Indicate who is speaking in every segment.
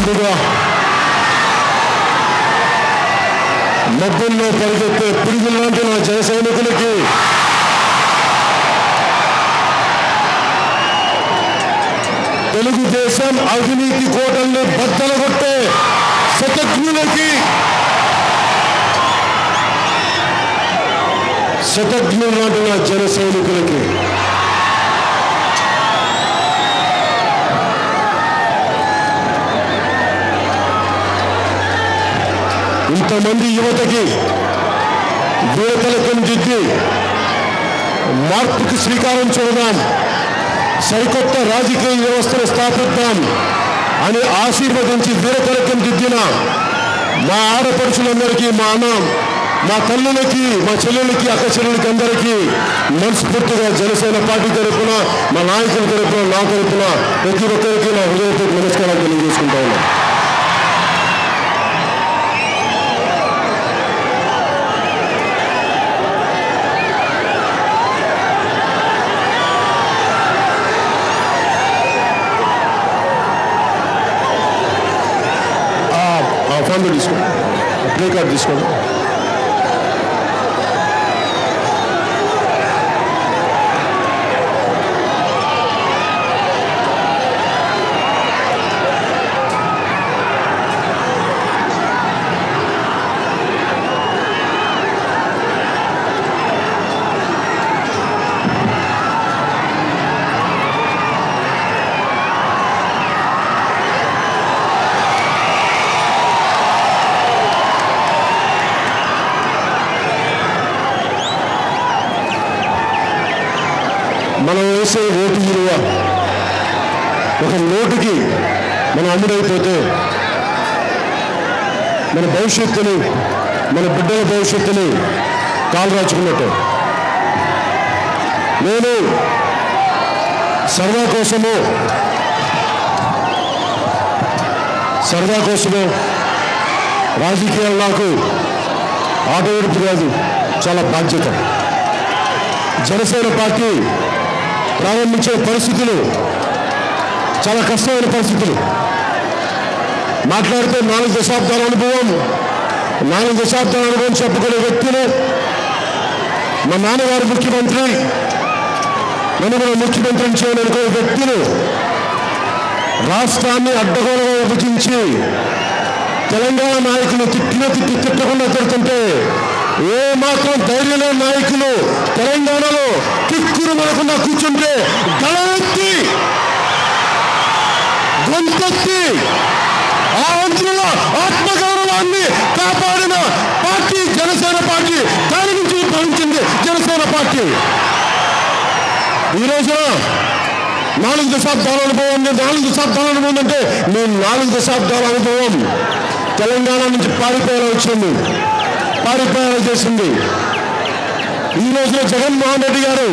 Speaker 1: ముందుగా మబ్బుల్లో పరిగెత్తే పిడుగులాంటి నా జన సైనికులకి తెలుగుదేశం అవినీతి కోటల్ని బద్దలగొట్టే శతజ్ఞులకి శతజ్ఞులు లాంటి నా జన సైనికులకి ఇంతమంది యువతకి యువతలకం దిద్ది మార్పుకి శ్రీకారం చూడదాం, సరికొత్త రాజకీయ వ్యవస్థను స్థాపిద్దాం అని ఆశీర్వదించి వీరతలకం దిద్దిన మా ఆడపడుచులందరికీ, మా అన్న, మా తల్లులకి, మా చెల్లెలకి, అక్క చెల్లెలకి అందరికీ మనస్ఫూర్తిగా జనసేన పార్టీ తరఫున, మా నాయకుల తరఫున, నా తరఫున ప్రతి ఒక్కరికి నా హృదయపూర్వక నమస్కారాలు తెలియజేసుకుంటా ఉన్నాను. ఫోన్ తీసుకోండి, ప్లే కార్డ్ తీసుకోండి. మనం వేసే ఓటు విలువ ఒక నోటుకి మనం అమ్ముడైపోతే మన భవిష్యత్తుని, మన బిడ్డల భవిష్యత్తుని కాలు రాచుకున్నట్టు. నేను సరదా కోసమో రాజకీయాలు నాకు ఆట ఏడుపు కాదు, చాలా బాధ్యత. జనసేన పార్టీ ప్రారంభించే పరిస్థితులు చాలా కష్టమైన పరిస్థితులు. మాట్లాడితే 4 దశాబ్దాల అనుభవం చెప్పుకునే వ్యక్తులు. మా నాన్నగారు ముఖ్యమంత్రి, నన్ను కూడా ముఖ్యమంత్రిని చేయాలనుకునే వ్యక్తులు రాష్ట్రాన్ని అడ్డగోలుగా విభజించి తెలంగాణ నాయకులు తిట్టకుండా తిడుతుంటే ఏ మాత్రం ధైర్యం లేని నాయకులు తెలంగాణలో కిక్కురు మనకుండా కూర్చుంటే గళమెత్తి గొంతెత్తి ఆంధ్రుల ఆత్మగౌరవాన్ని కాపాడిన పార్టీ జనసేన పార్టీ. దాని నుంచి ఉద్భవించింది జనసేన పార్టీ. ఈ రోజున 4 దశాబ్దాల అనుభవం ఉంది. 4 దశాబ్దాల అనుభవం అంటే నేను 4 దశాబ్దాల అనుభవం తెలంగాణ నుంచి పారిపోయేలా చేసింది. ఈ రోజున జగన్మోహన్ రెడ్డి గారు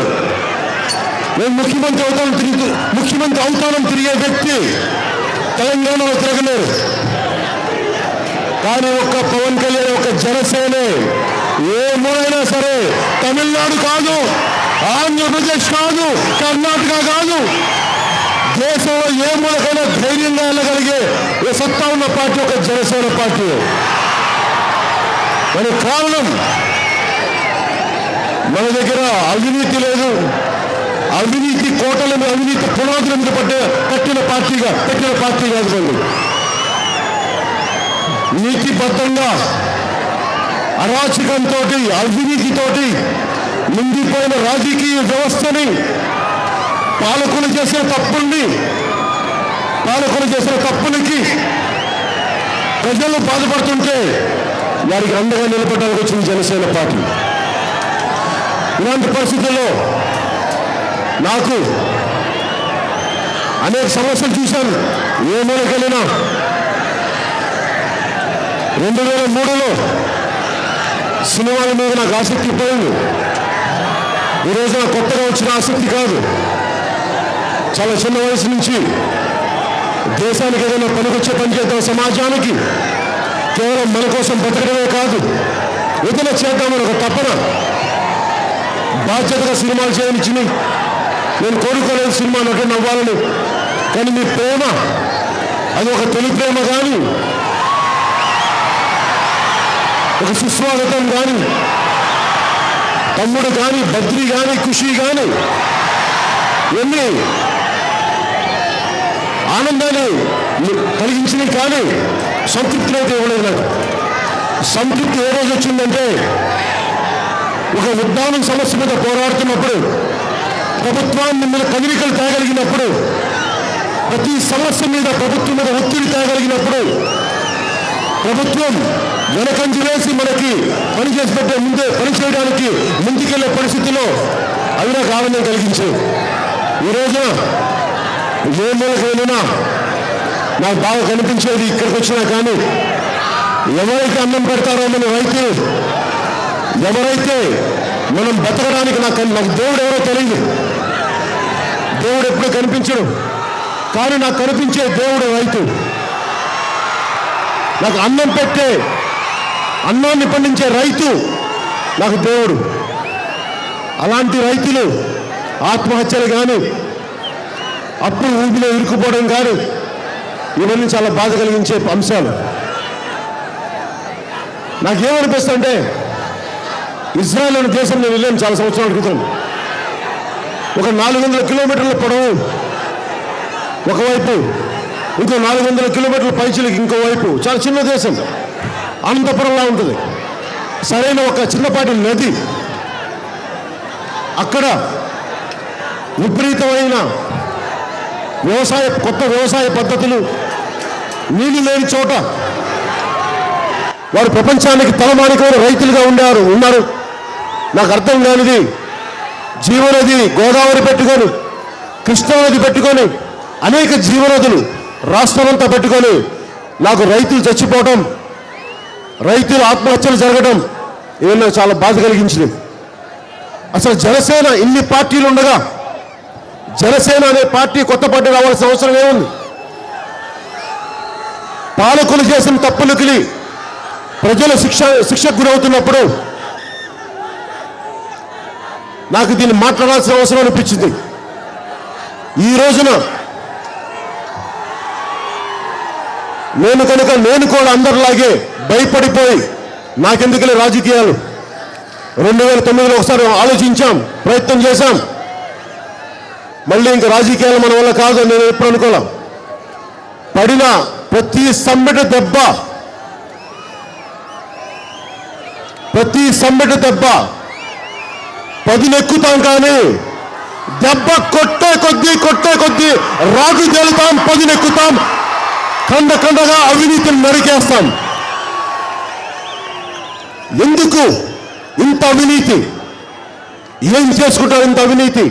Speaker 1: నేను ముఖ్యమంత్రి అవుతానని తిరిగే వ్యక్తి తెలంగాణలో తిరగలేరు. కానీ ఒక్క పవన్ కళ్యాణ్, ఒక జనసేనే ఏ మూలైనా సరే, తమిళనాడు కాదు, ఆంధ్రప్రదేశ్ కాదు, కర్ణాటక కాదు, దేశంలో ఏ మూలకైనా ధైర్యంగా వెళ్ళగలిగే సత్తా ఉన్న పార్టీ ఒక జనసేన పార్టీ. దానికి కారణం మన దగ్గర అవినీతి లేదు. అవినీతి కోటలను, అవినీతి పునాదుల మీద పెట్టిన పార్టీ కాదు. మళ్ళీ నీతిబద్ధంగా అరాచకంతో, అవినీతితోటి నిండిపోయిన రాజకీయ వ్యవస్థని పాలకులు చేసిన తప్పులకి ప్రజలు బాధపడుతుంటే వారికి అండగా నిలబడడానికి వచ్చింది జనసేన పార్టీ. ఇలాంటి పరిస్థితుల్లో నాకు అనేక సమస్యలు చూశాను. ఏ మూలకెళ్ళినా 2003లో సినిమాల మీద నాకు ఆసక్తి పోయింది. ఈ రోజున కొత్తగా వచ్చిన ఆసక్తి కాదు. చాలా చిన్న వయసు నుంచి దేశానికి ఏదైనా పనికొచ్చే పని చేద్దాం, సమాజానికి కేవలం మన కోసం బతకడమే కాదు, ఏదైనా చేద్దామని ఒక తపన, బాధ్యతగా సినిమాలు చేయనిచ్చినాయి. నేను కోరుకోలేదు సినిమా నటుడు అవ్వాలని, కానీ మీ ప్రేమ అది ఒక తొలి ప్రేమ కానీ, ఒక సుస్వాగతం కానీ, తమ్ముడు కానీ, బద్రి కానీ, ఖుషి కానీ, ఎన్ని ఆనందాన్ని కలిగించినవి కానీ సంతృప్తిని అయితే ఇవ్వలేదు నాకు. సంతృప్తి ఏ రోజు వచ్చిందంటే, ఒక ఉద్దానం సమస్య మీద పోరాడుతున్నప్పుడు, ప్రభుత్వాన్ని మీద కదలికలు తేగలిగినప్పుడు, ప్రతి సమస్య మీద ప్రభుత్వం మీద ఒత్తిడి తేగలిగినప్పుడు, ప్రభుత్వం వెనకంజి వేసి మనకి పని చేసి పెట్టే ముందే పని చేయడానికి ముందుకెళ్లే పరిస్థితిలో అవి నాకు ఆనందం కలిగించాయి. ఈ రోజున ఏ మూలకు వెళ్ళినా నాకు బాగా కనిపించేది ఇక్కడికి వచ్చినా కానీ, ఎవరైతే అన్నం పెడతారో మన రైతులు, ఎవరైతే మనం బతకడానికి నాకు దేవుడు ఎవరో తెలియదు, దేవుడు ఎప్పుడు కనిపించడు, కానీ నాకు కనిపించే దేవుడు రైతు. నాకు అన్నం పెట్టే, అన్నాన్ని పండించే రైతు నాకు దేవుడు. అలాంటి రైతులు ఆత్మహత్యలు కానీ, అప్పుడు ఊపిలో ఇరుక్కుపోవడం కానీ, ఇవన్నీ చాలా బాధ కలిగించే అంశాలు. నాకేమనిపిస్తుందంటే, ఇజ్రాయెల్ అనే దేశం నేను వెళ్ళాను చాలా సంవత్సరాల క్రితం. ఒక 400 కిలోమీటర్ల పొడవు ఒకవైపు, ఇంకో 400 కిలోమీటర్ల పైచిలకి ఇంకోవైపు, చాలా చిన్న దేశం, అనంతపురంలా ఉంటుంది. సరైన ఒక చిన్నపాటి నది, అక్కడ విపరీతమైన కొత్త వ్యవసాయ పద్ధతులు, నీళ్లు లేని చోట వారు ప్రపంచానికి తలమానికమైన రైతులుగా ఉన్నారు. నాకు అర్థం కానిది, జీవనది గోదావరి పెట్టుకొని, కృష్ణానది పెట్టుకొని, అనేక జీవనదులు రాష్ట్రమంతా పెట్టుకొని, నాకు రైతులు చచ్చిపోవడం, రైతులు ఆత్మహత్యలు జరగడం, ఇవన్నీ నాకు చాలా బాధ కలిగించింది. అసలు జనసేన ఇన్ని పార్టీలు ఉండగా, జనసేన అనే పార్టీ కొత్త పార్టీ రావాల్సిన అవసరం ఏముంది? పాలకులు చేసిన తప్పులకి ప్రజలు శిక్షకు గురవుతున్నప్పుడు నాకు దీన్ని మాట్లాడాల్సిన అవసరం అనిపించింది. ఈ రోజున నేను కూడా అందరిలాగే భయపడిపోయి నాకెందుకులే రాజకీయాలు, 2009లో ఒకసారి ఆలోచించాం, ప్రయత్నం చేశాం, మళ్ళీ ఇంకా రాజకీయాలు మన వల్ల కాదు నేను ఎప్పుడు అనుకోలే. పడిన ప్రతి సంబట దెబ్బ, ప్రతి సంబట దెబ్బ పదునెక్కుతాం, కానీ దెబ్బ కొట్టే కొద్దీ రాగు తేలుతాం, పదునెక్కుతాం, కండగా అవినీతిని నరికేస్తాం. ఎందుకు ఇంత అవినీతి? ఏం చేసుకుంటారు ఇంత అవినీతి?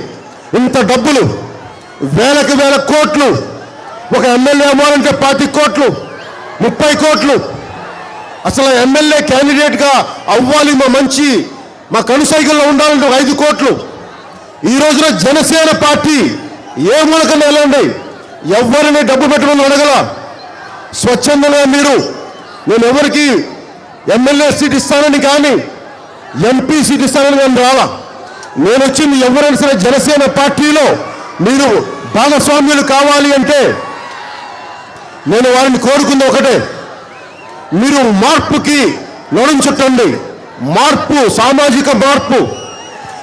Speaker 1: ఇంత డబ్బులు, వేల కోట్లు, ఒక ఎమ్మెల్యే అమ్మాలంటే 25 కోట్లు, 30 కోట్లు. అసలు ఎమ్మెల్యే క్యాండిడేట్గా అవ్వాలి, మా కనుసైకిల్లో ఉండాలంటే 5 కోట్లు. ఈ రోజున జనసేన పార్టీ ఏ మూలకన్నా వెళ్ళండి, ఎవరిని డబ్బు పెట్టమని అడగల. స్వచ్ఛందంగా నేను ఎవరికి ఎమ్మెల్యే సీట్ ఇస్తానని కానీ, ఎంపీ సీట్ ఇస్తానని నేను రాలా. నేను వచ్చింది ఎవరైనా సరే జనసేన పార్టీలో మీరు భాగస్వామ్యులు కావాలి అంటే నేను వారిని కోరుకుంది ఒకటే, మీరు మార్పుకి నడుం చుట్టండి. మార్పు, సామాజిక మార్పు,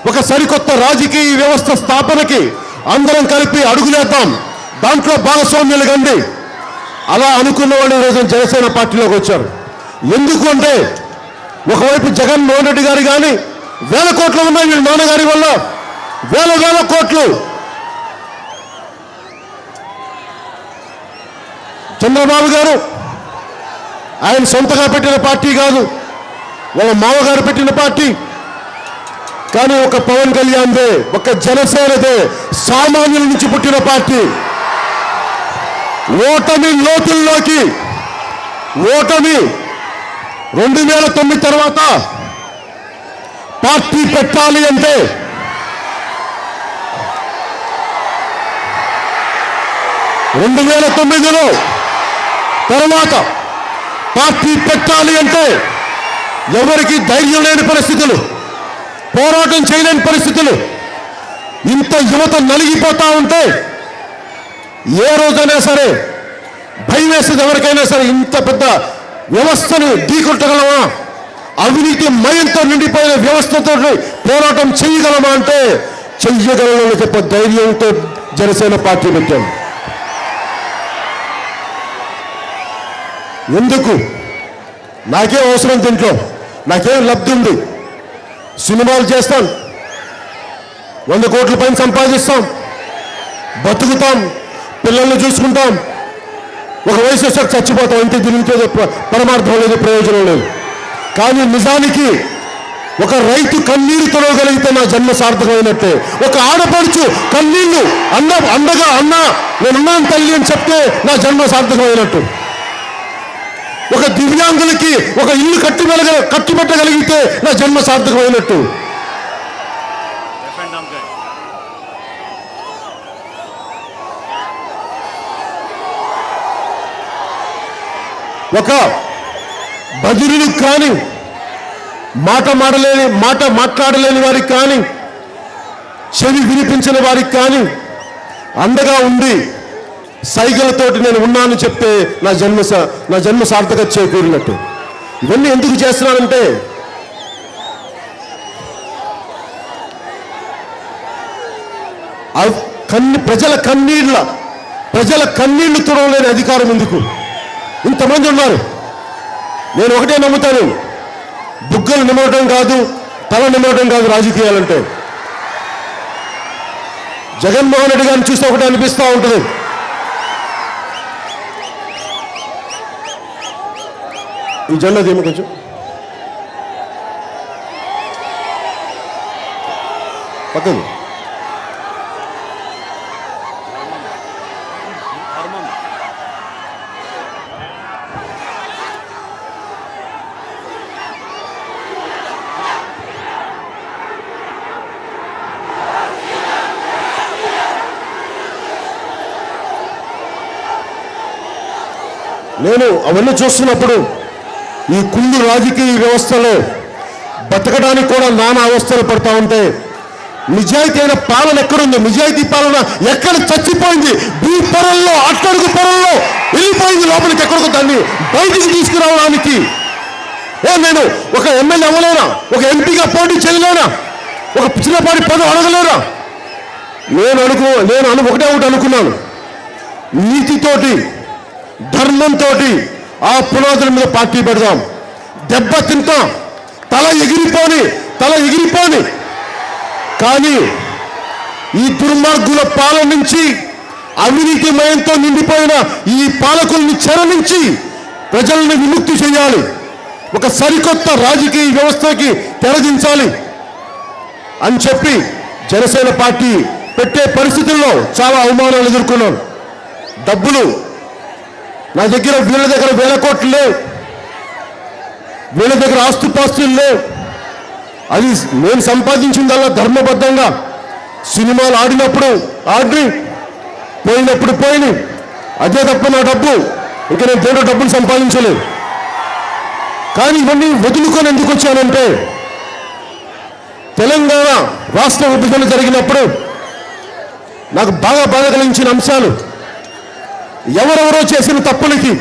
Speaker 1: ఒక సరికొత్త రాజకీయ వ్యవస్థ స్థాపనకి అందరం కలిపి అడుగులేద్దాం, దాంట్లో భాగస్వామ్యులు కండి. అలా అనుకున్న వాళ్ళు ఈరోజు జనసేన పార్టీలోకి వచ్చారు. ఎందుకు అంటే, ఒకవైపు జగన్మోహన్ రెడ్డి గారు కానీ వేల కోట్లు ఉన్నాయి వీళ్ళ నాన్నగారి వల్ల, వేల కోట్లు. చంద్రబాబు గారు ఆయన సొంతగా పెట్టిన పార్టీ కాదు, వాళ్ళ మామగారు పెట్టిన పార్టీ. కానీ ఒక పవన్ కళ్యాణ్దే, ఒక జనసేనదే, సామాన్యుల నుంచి పుట్టిన పార్టీ. ఓటమి లోతుల్లోకి, ఓటమి 2009 తర్వాత పార్టీ పెట్టాలి అంటే 2009లో తర్వాత పార్టీ పెట్టాలి అంటే ఎవరికి ధైర్యం లేని పరిస్థితులు, పోరాటం చేయలేని పరిస్థితులు, ఇంత యువత నలిగిపోతా ఉంటే ఏ రోజైనా సరే భయం వేస్తుంది ఎవరికైనా సరే. ఇంత పెద్ద వ్యవస్థను ఢీకొట్టగలమా? అవినీతి మయంతో నిండిపోయిన వ్యవస్థతో పోరాటం చేయగలమా అంటే చెయ్యగలమని చెప్పే ధైర్యంతో జనసేన పార్టీ పెట్టాం. ఎందుకు? నాకేం అవసరం దీంట్లో, నాకేం లబ్ధి ఉంది? సినిమాలు చేస్తాం, 100 కోట్ల పైన సంపాదిస్తాం, బతుకుతాం, పిల్లల్ని చూసుకుంటాం, ఒక వయసు వచ్చాక చచ్చిపోతాం. ఇంత దీనితో పరమార్థం లేదు, ప్రయోజనం లేదు. కానీ నిజానికి ఒక రైతు కన్నీరు తొలగలిగితే నా జన్మ సార్థకమైనట్టే. ఒక ఆడపడుచు కన్నీళ్లు అండగా అన్న నేనున్నాను తల్లి అని చెప్తే నా జన్మ సార్థకమైనట్టు. ఒక దివ్యాంగులకి ఒక ఇల్లు కట్టిపెట్టగలిగితే నా జన్మ సార్థకమైనట్టు. ఒక బదిరులు కానీ మాట మాట్లాడలేని వారికి కానీ చెవి వినిపించిన వారికి కానీ అండగా ఉండి సైకిల్తోటి నేను ఉన్నాను చెప్తే నా జన్మ సార్థకత చేకూరినట్టు. ఇవన్నీ ఎందుకు చేస్తున్నానంటే ప్రజల కన్నీళ్లు తుడవలేని అధికారం ఎందుకు? ఇంతమంది ఉన్నారు. నేను ఒకటే నమ్ముతాను, బుగ్గలు నిమ్మటం కాదు, తల నిమ్మటం కాదు రాజకీయాలంటే. జగన్మోహన్ రెడ్డి గారిని చూస్తే ఒకటే అనిపిస్తూ ఉంటుంది, ఈ జెండా దేమో కొంచెం పక్కన. నేను అవన్నీ చూస్తున్నప్పుడు ఈ కుళ్ళు రాజకీయ వ్యవస్థలో బతకడానికి కూడా నానా అవస్థలు పడతా ఉంటే నిజాయితీ అయిన పాలన ఎక్కడుంది? నిజాయితీ పాలన ఎక్కడ చచ్చిపోయింది? భూ పొరల్లో, అట్టడుగు పొరల్లో వెళ్ళిపోయింది. లోపలికి ఎక్కడికో దాన్ని బయటికి తీసుకురావడానికి నేను ఒక ఎమ్మెల్యే అవ్వలేనా? ఒక ఎంపీగా పోటీ చేయలేనా? ఒక చిన్నపాటి పదవి అడగలేనా? నేను ఒకటే అనుకున్నాను, నీతితోటి ధర్మంతో ఆ పునాదుల మీద పార్టీ పెడదాం. దెబ్బ తింటాం, తల ఎగిరిపోని. కానీ ఈ దుర్మార్గుల పాలన నుంచి, అవినీతిమయంతో నిండిపోయిన ఈ పాలకుల్ని చెర నుంచి ప్రజలను విముక్తి చేయాలి. ఒక సరికొత్త రాజకీయ వ్యవస్థకి తెరదించాలి అని చెప్పి జనసేన పార్టీ పెట్టే పరిస్థితుల్లో చాలా అవమానాలు ఎదుర్కొన్నాను. డబ్బులు నా దగ్గర, వీళ్ళ దగ్గర 1000 కోట్లు లేవు, వీళ్ళ దగ్గర ఆస్తుపాస్తులు లేవు. అది నేను సంపాదించిందల్లా ధర్మబద్ధంగా సినిమాలు ఆడినప్పుడు ఆడి, పోయినప్పుడు పోయి, అదే తప్ప నా డబ్బు ఇక నేను దేంట్లో డబ్బులు సంపాదించలేదు. కానీ ఇవన్నీ వదులుకొని ఎందుకు వచ్చానంటే, తెలంగాణ రాష్ట్ర విభజన జరిగినప్పుడు నాకు బాగా బాధ కలిగించిన అంశాలు, ఎవరెవరో చేసిన తప్పులకి,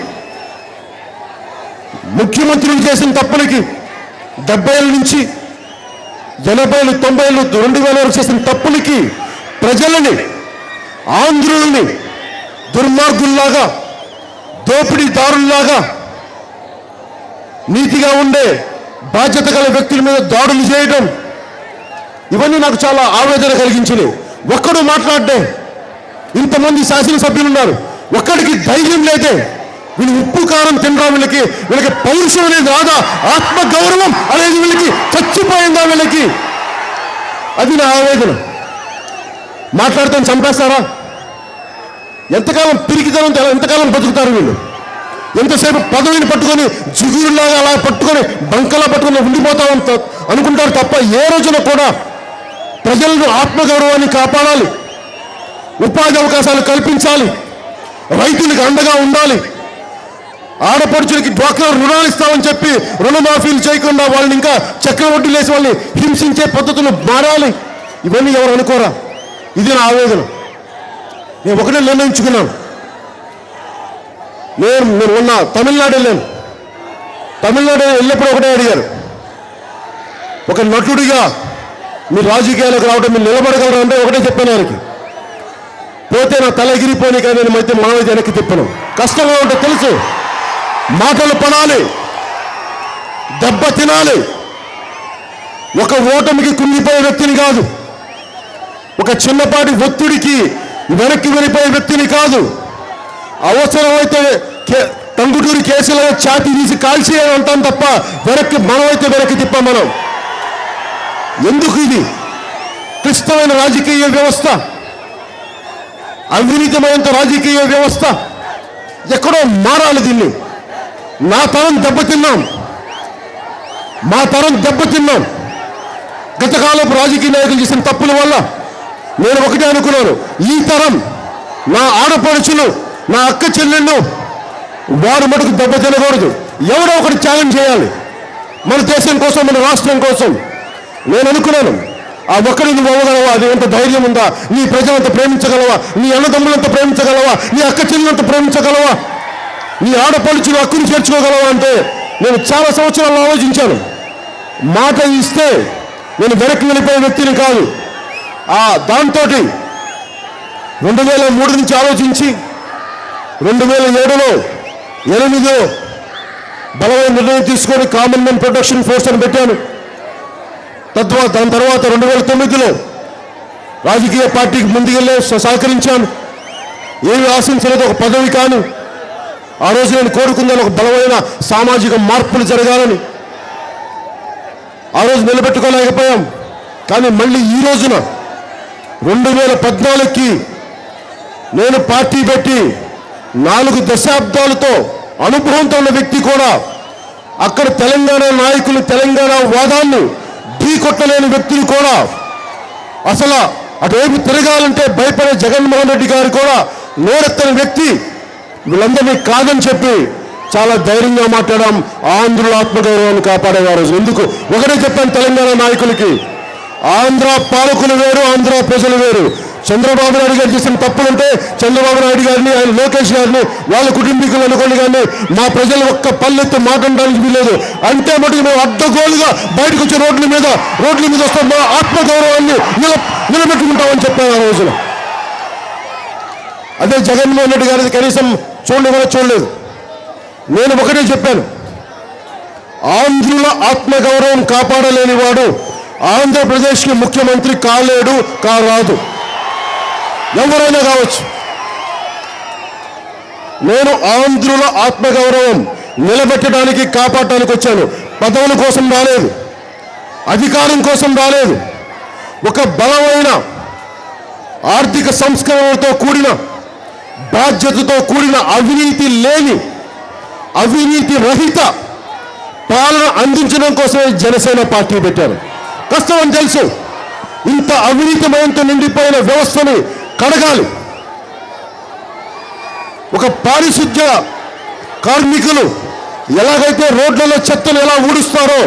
Speaker 1: ముఖ్యమంత్రులు చేసిన తప్పులకి, 70 నుంచి 80, 90, 2000 వరకు చేసిన తప్పులకి ప్రజలని, ఆంధ్రులని దుర్మార్గుల్లాగా, దోపిడీదారుల్లాగా, నీతిగా ఉండే బాధ్యత గల వ్యక్తుల మీద దాడులు చేయడం, ఇవన్నీ నాకు చాలా ఆవేదన కలిగించినాయి. ఒక్కడు మాట్లాడే, ఇంతమంది శాసనసభ్యులు ఉన్నారు, ఒక్కడికి ధైర్యం లేదే. వీళ్ళు ఉప్పు కారం తినరా? వీళ్ళకి పౌరుషం అనేది రాదా? ఆత్మగౌరవం అనేది వీళ్ళకి చచ్చిపోయిందా? వీళ్ళకి అది నా ఆవేదన. మాట్లాడితే చంపేస్తారా? ఎంతకాలం పిరికితనం, ఎంతకాలం బతుకుతారు వీళ్ళు? ఎంతసేపు పదవిని పట్టుకొని జిగురులాగా అలా పట్టుకొని బంకలా పట్టుకొని ఉండిపోతా అనుకుంటారు తప్ప ఏ రోజున కూడా ప్రజలను ఆత్మగౌరవాన్ని కాపాడాలి, ఉపాధి అవకాశాలు కల్పించాలి, రైతులకు అండగా ఉండాలి, ఆడపడుచులకి డ్వాక్రా రుణాలు ఇస్తామని చెప్పి రుణమాఫీలు చేయకుండా వాళ్ళని ఇంకా చక్రవడ్డీలు వేసి వాళ్ళని హింసించే పద్ధతులు మారాలి. ఇవన్నీ ఎవరు అనుకోరా? ఇది నా ఆవేదన. నేను ఒకటే నిర్ణయించుకున్నాను, నేను మొన్న తమిళనాడు వెళ్ళాను. తమిళనాడు వెళ్ళినప్పుడు ఒకటే అడిగారు, ఒక నటుడిగా మీరు రాజకీయాలకు రావడం మీరు నిలబడగలరు అంటే ఒకటే చెప్పాను వారికి. పోతే నా తల ఎగిరిపోయి కానీ నేనైతే మనమైతే వెనక్కి తిప్పను. కష్టంగా ఉంటే తెలుసు, మాటలు పడాలి, దెబ్బ తినాలి. ఒక ఓటమికి కుంగిపోయే వ్యక్తిని కాదు, ఒక చిన్నపాటి ఒత్తిడికి వెనక్కి వెళ్ళిపోయే వ్యక్తిని కాదు. అవసరమైతే టంగుటూరి కేసులో ఛాతీ తీసి కాల్చి అంటాం తప్ప మనమైతే వెనక్కి తిప్పాం. మనం ఎందుకు? ఇది క్లిష్టమైన రాజకీయ వ్యవస్థ, అవినీతిమైన రాజకీయ వ్యవస్థ. ఎక్కడో మారాలి దీన్ని. నా తరం దెబ్బతిన్నాం, మా తరం దెబ్బతిన్నాం. గతకాలపు రాజకీయ నాయకులు చేసిన తప్పుల వల్ల నేను ఒకటే అనుకున్నాను, ఈ తరం నా ఆడపడుచులు, నా అక్క చెల్లెళ్ళు వారు మటుకు దెబ్బ తినకూడదు. ఎవరో ఒకటి త్యాగం చేయాలి మన దేశం కోసం, మన రాష్ట్రం కోసం. నేను అనుకున్నాను, ఆ ఒక్కడి నువ్వు అవ్వగలవా? అది ఎంత ధైర్యం ఉందా? నీ ప్రజలంతా ప్రేమించగలవా? నీ అన్నదమ్ములంతా ప్రేమించగలవా? నీ అక్క చెల్లెలంతా ప్రేమించగలవా? నీ ఆడపడుచులు హక్కుని చేర్చుకోగలవా? అంటే నేను చాలా సంవత్సరాలు ఆలోచించాను. మాట ఇస్తే నేను వెనక్కి వెళ్ళిపోయే వ్యక్తిని కాదు. దాంతో 2003 నుంచి ఆలోచించి 2007లో 8 బలమైన నిర్ణయం తీసుకొని కామన్ మ్యాన్ ప్రొటెక్షన్ ఫోర్స్ అని పెట్టాను. దాని తర్వాత 2009లో రాజకీయ పార్టీకి ముందుకెళ్ళే సహకరించాను. ఏమి ఆశించలేదు, ఒక పదవి కాను. ఆ రోజు నేను కోరుకుందాను ఒక బలమైన సామాజిక మార్పులు జరగాలని. ఆ రోజు నిలబెట్టుకోలేకపోయాం. కానీ మళ్ళీ ఈ రోజున 2014కి నేను పార్టీ పెట్టి 4 దశాబ్దాలతో అనుభవంతో ఉన్న వ్యక్తి కూడా, అక్కడ తెలంగాణ నాయకులు తెలంగాణ వాదాన్ని ఢీకొట్టలేని వ్యక్తులు కూడా, అసలు అటువైపు తిరగాలంటే భయపడే జగన్మోహన్ రెడ్డి గారు కూడా నోరెత్తని వ్యక్తి, వీళ్ళందరినీ కాదని చెప్పి చాలా ధైర్యంగా మాట్లాడాం. ఆంధ్రుల ఆత్మగౌరవాన్ని కాపాడేవారు. ఎందుకు? ఒకటే చెప్పాను తెలంగాణ నాయకులకి, ఆంధ్ర పాలకులు వేరు, ఆంధ్ర ప్రజలు వేరు. చంద్రబాబు నాయుడు గారు చేసిన తప్పులుంటే చంద్రబాబు నాయుడు గారిని, ఆయన లోకేష్ గారిని, వాళ్ళ కుటుంబీకులు అనుకోండి, కానీ మా ప్రజలు ఒక్క పల్లెత్తు మాట్లాడడానికి వీలేదు. అంటే మటుకు మేము అడ్డగోలుగా బయటకు వచ్చే రోడ్ల మీద వస్తాం, మా ఆత్మగౌరవాన్ని నిలబెట్టుకుంటామని చెప్పాను ఆ రోజున. అదే జగన్మోహన్ రెడ్డి గారిది కనీసం చూడలేదు. నేను ఒకటే చెప్పాను, ఆంధ్రుల ఆత్మగౌరవం కాపాడలేని వాడు ఆంధ్రప్రదేశ్కి ముఖ్యమంత్రి కాలేడు, కారాదు. ఎవరైనా కావచ్చు. నేను ఆంధ్రుల ఆత్మగౌరవం నిలబెట్టడానికి, కాపాడటానికి వచ్చాను. పదవుల కోసం రాలేదు, అధికారం కోసం రాలేదు. ఒక బలమైన ఆర్థిక సంస్కరణలతో కూడిన, బాధ్యతతో కూడిన, అవినీతి లేని, అవినీతి రహిత పాలన అందించడం కోసమే జనసేన పార్టీ పెట్టాను. కష్టం అని తెలుసు. ఇంత అవినీతిమయంతో నిండిపోయిన వ్యవస్థని కడగాలి. ఒక పారిశుద్ధ్య కార్మికులు ఎలాగైతే రోడ్లలో చెత్తను ఎలా ఊడుస్తారో,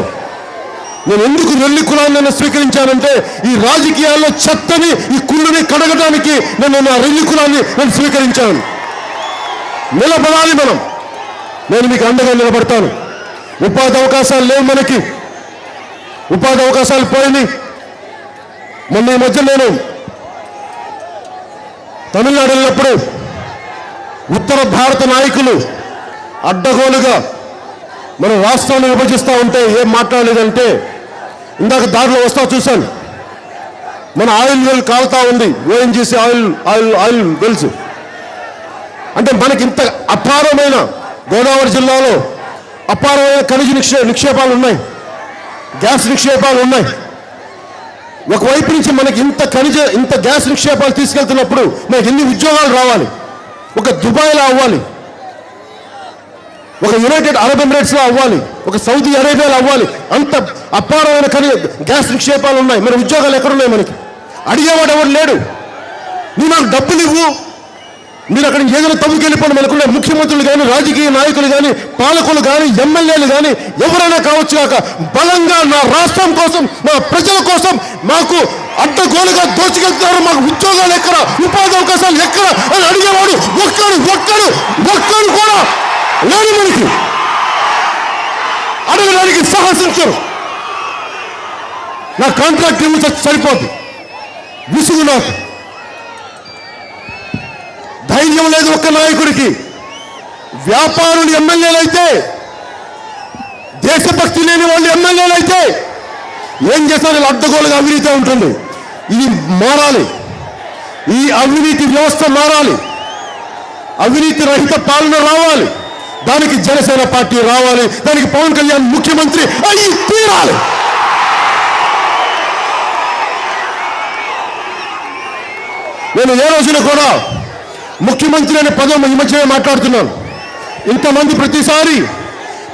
Speaker 1: నేను ఎందుకు రెల్లి కులాన్ని స్వీకరించానంటే, ఈ రాజకీయాల్లో చెత్తని, ఈ కుళ్ళని కడగడానికి నేను నా రెల్లి కులాన్ని స్వీకరించాను. నిలబడాలి మనం. నేను మీకు అండగా నిలబడతాను. ఉపాధి అవకాశాలు లేవు మనకి, ఉపాధి అవకాశాలు పోయినాయి. మొన్న ఈ మధ్య నేను తమిళనాడు వెళ్ళినప్పుడు ఉత్తర భారత నాయకులు అడ్డగోలుగా మన రాష్ట్రాన్ని విభజిస్తూ ఉంటే ఏం మాట్లాడలేదంటే, ఇందాక దారిలో వస్తా చూశాను, మన ఆయిల్ వెల్ కాలుతా ఉంది, ఓఎన్జీసీ ఆయిల్ వెల్స్. అంటే మనకి ఇంత అపారమైన, గోదావరి జిల్లాలో అపారమైన ఖనిజ నిక్షేపాలు ఉన్నాయి, గ్యాస్ నిక్షేపాలు ఉన్నాయి. ఒకవైపు నుంచి మనకి ఇంత గ్యాస్ నిక్షేపాలు తీసుకెళ్తున్నప్పుడు మనకి ఎన్ని ఉద్యోగాలు రావాలి? ఒక దుబాయ్లో అవ్వాలి, ఒక యునైటెడ్ అరబ్ ఎమిరేట్స్లో అవ్వాలి, ఒక సౌదీ అరేబియాలో అవ్వాలి. అంత అపారమైన గ్యాస్ నిక్షేపాలు ఉన్నాయి. మరి ఉద్యోగాలు ఎక్కడున్నాయి? మనకి అడిగేవాడు ఎవరు లేడు. నువ్వు నాకు డబ్బులు ఇవ్వు, మీరు అక్కడ ఏదైనా తవ్వుకెళ్ళిపోండి. మనకున్న ముఖ్యమంత్రులు కానీ, రాజకీయ నాయకులు కానీ, పాలకులు కానీ, ఎమ్మెల్యేలు కానీ ఎవరైనా కావచ్చు కాక బలంగా నా రాష్ట్రం కోసం, నా ప్రజల కోసం మాకు అడ్డగోలుగా దోచుకెళ్తున్నారు, మాకు ఉద్యోగాలు ఎక్కడ, ఉపాధి అవకాశాలు ఎక్కడ అని అడిగేవాడు ఒక్కడు కూడా లేని మనకి అడగడానికి సాహసించరు. నా కాంట్రాక్ట్ ఇవ్వ సరిపోద్ది, విసుగు నాకు. ధైర్యం లేదు ఒక్క నాయకుడికి. వ్యాపారులు ఎమ్మెల్యేలు అయితే, దేశభక్తి లేని వాళ్ళు ఎమ్మెల్యేలు అయితే ఏం చేస్తారు? అడ్డగోలుగా అవినీతి ఉంటుంది. ఇది మారాలి, ఈ అవినీతి వ్యవస్థ మారాలి, అవినీతి రహిత పాలన రావాలి. దానికి జనసేన పార్టీ రావాలి, దానికి పవన్ కళ్యాణ్ ముఖ్యమంత్రి అయ్యి తీరాలి. నేను ఏ రోజున కూడా ముఖ్యమంత్రి అనే పదం ఈ మధ్యనే మాట్లాడుతున్నాను. ఇంతమంది ప్రతిసారి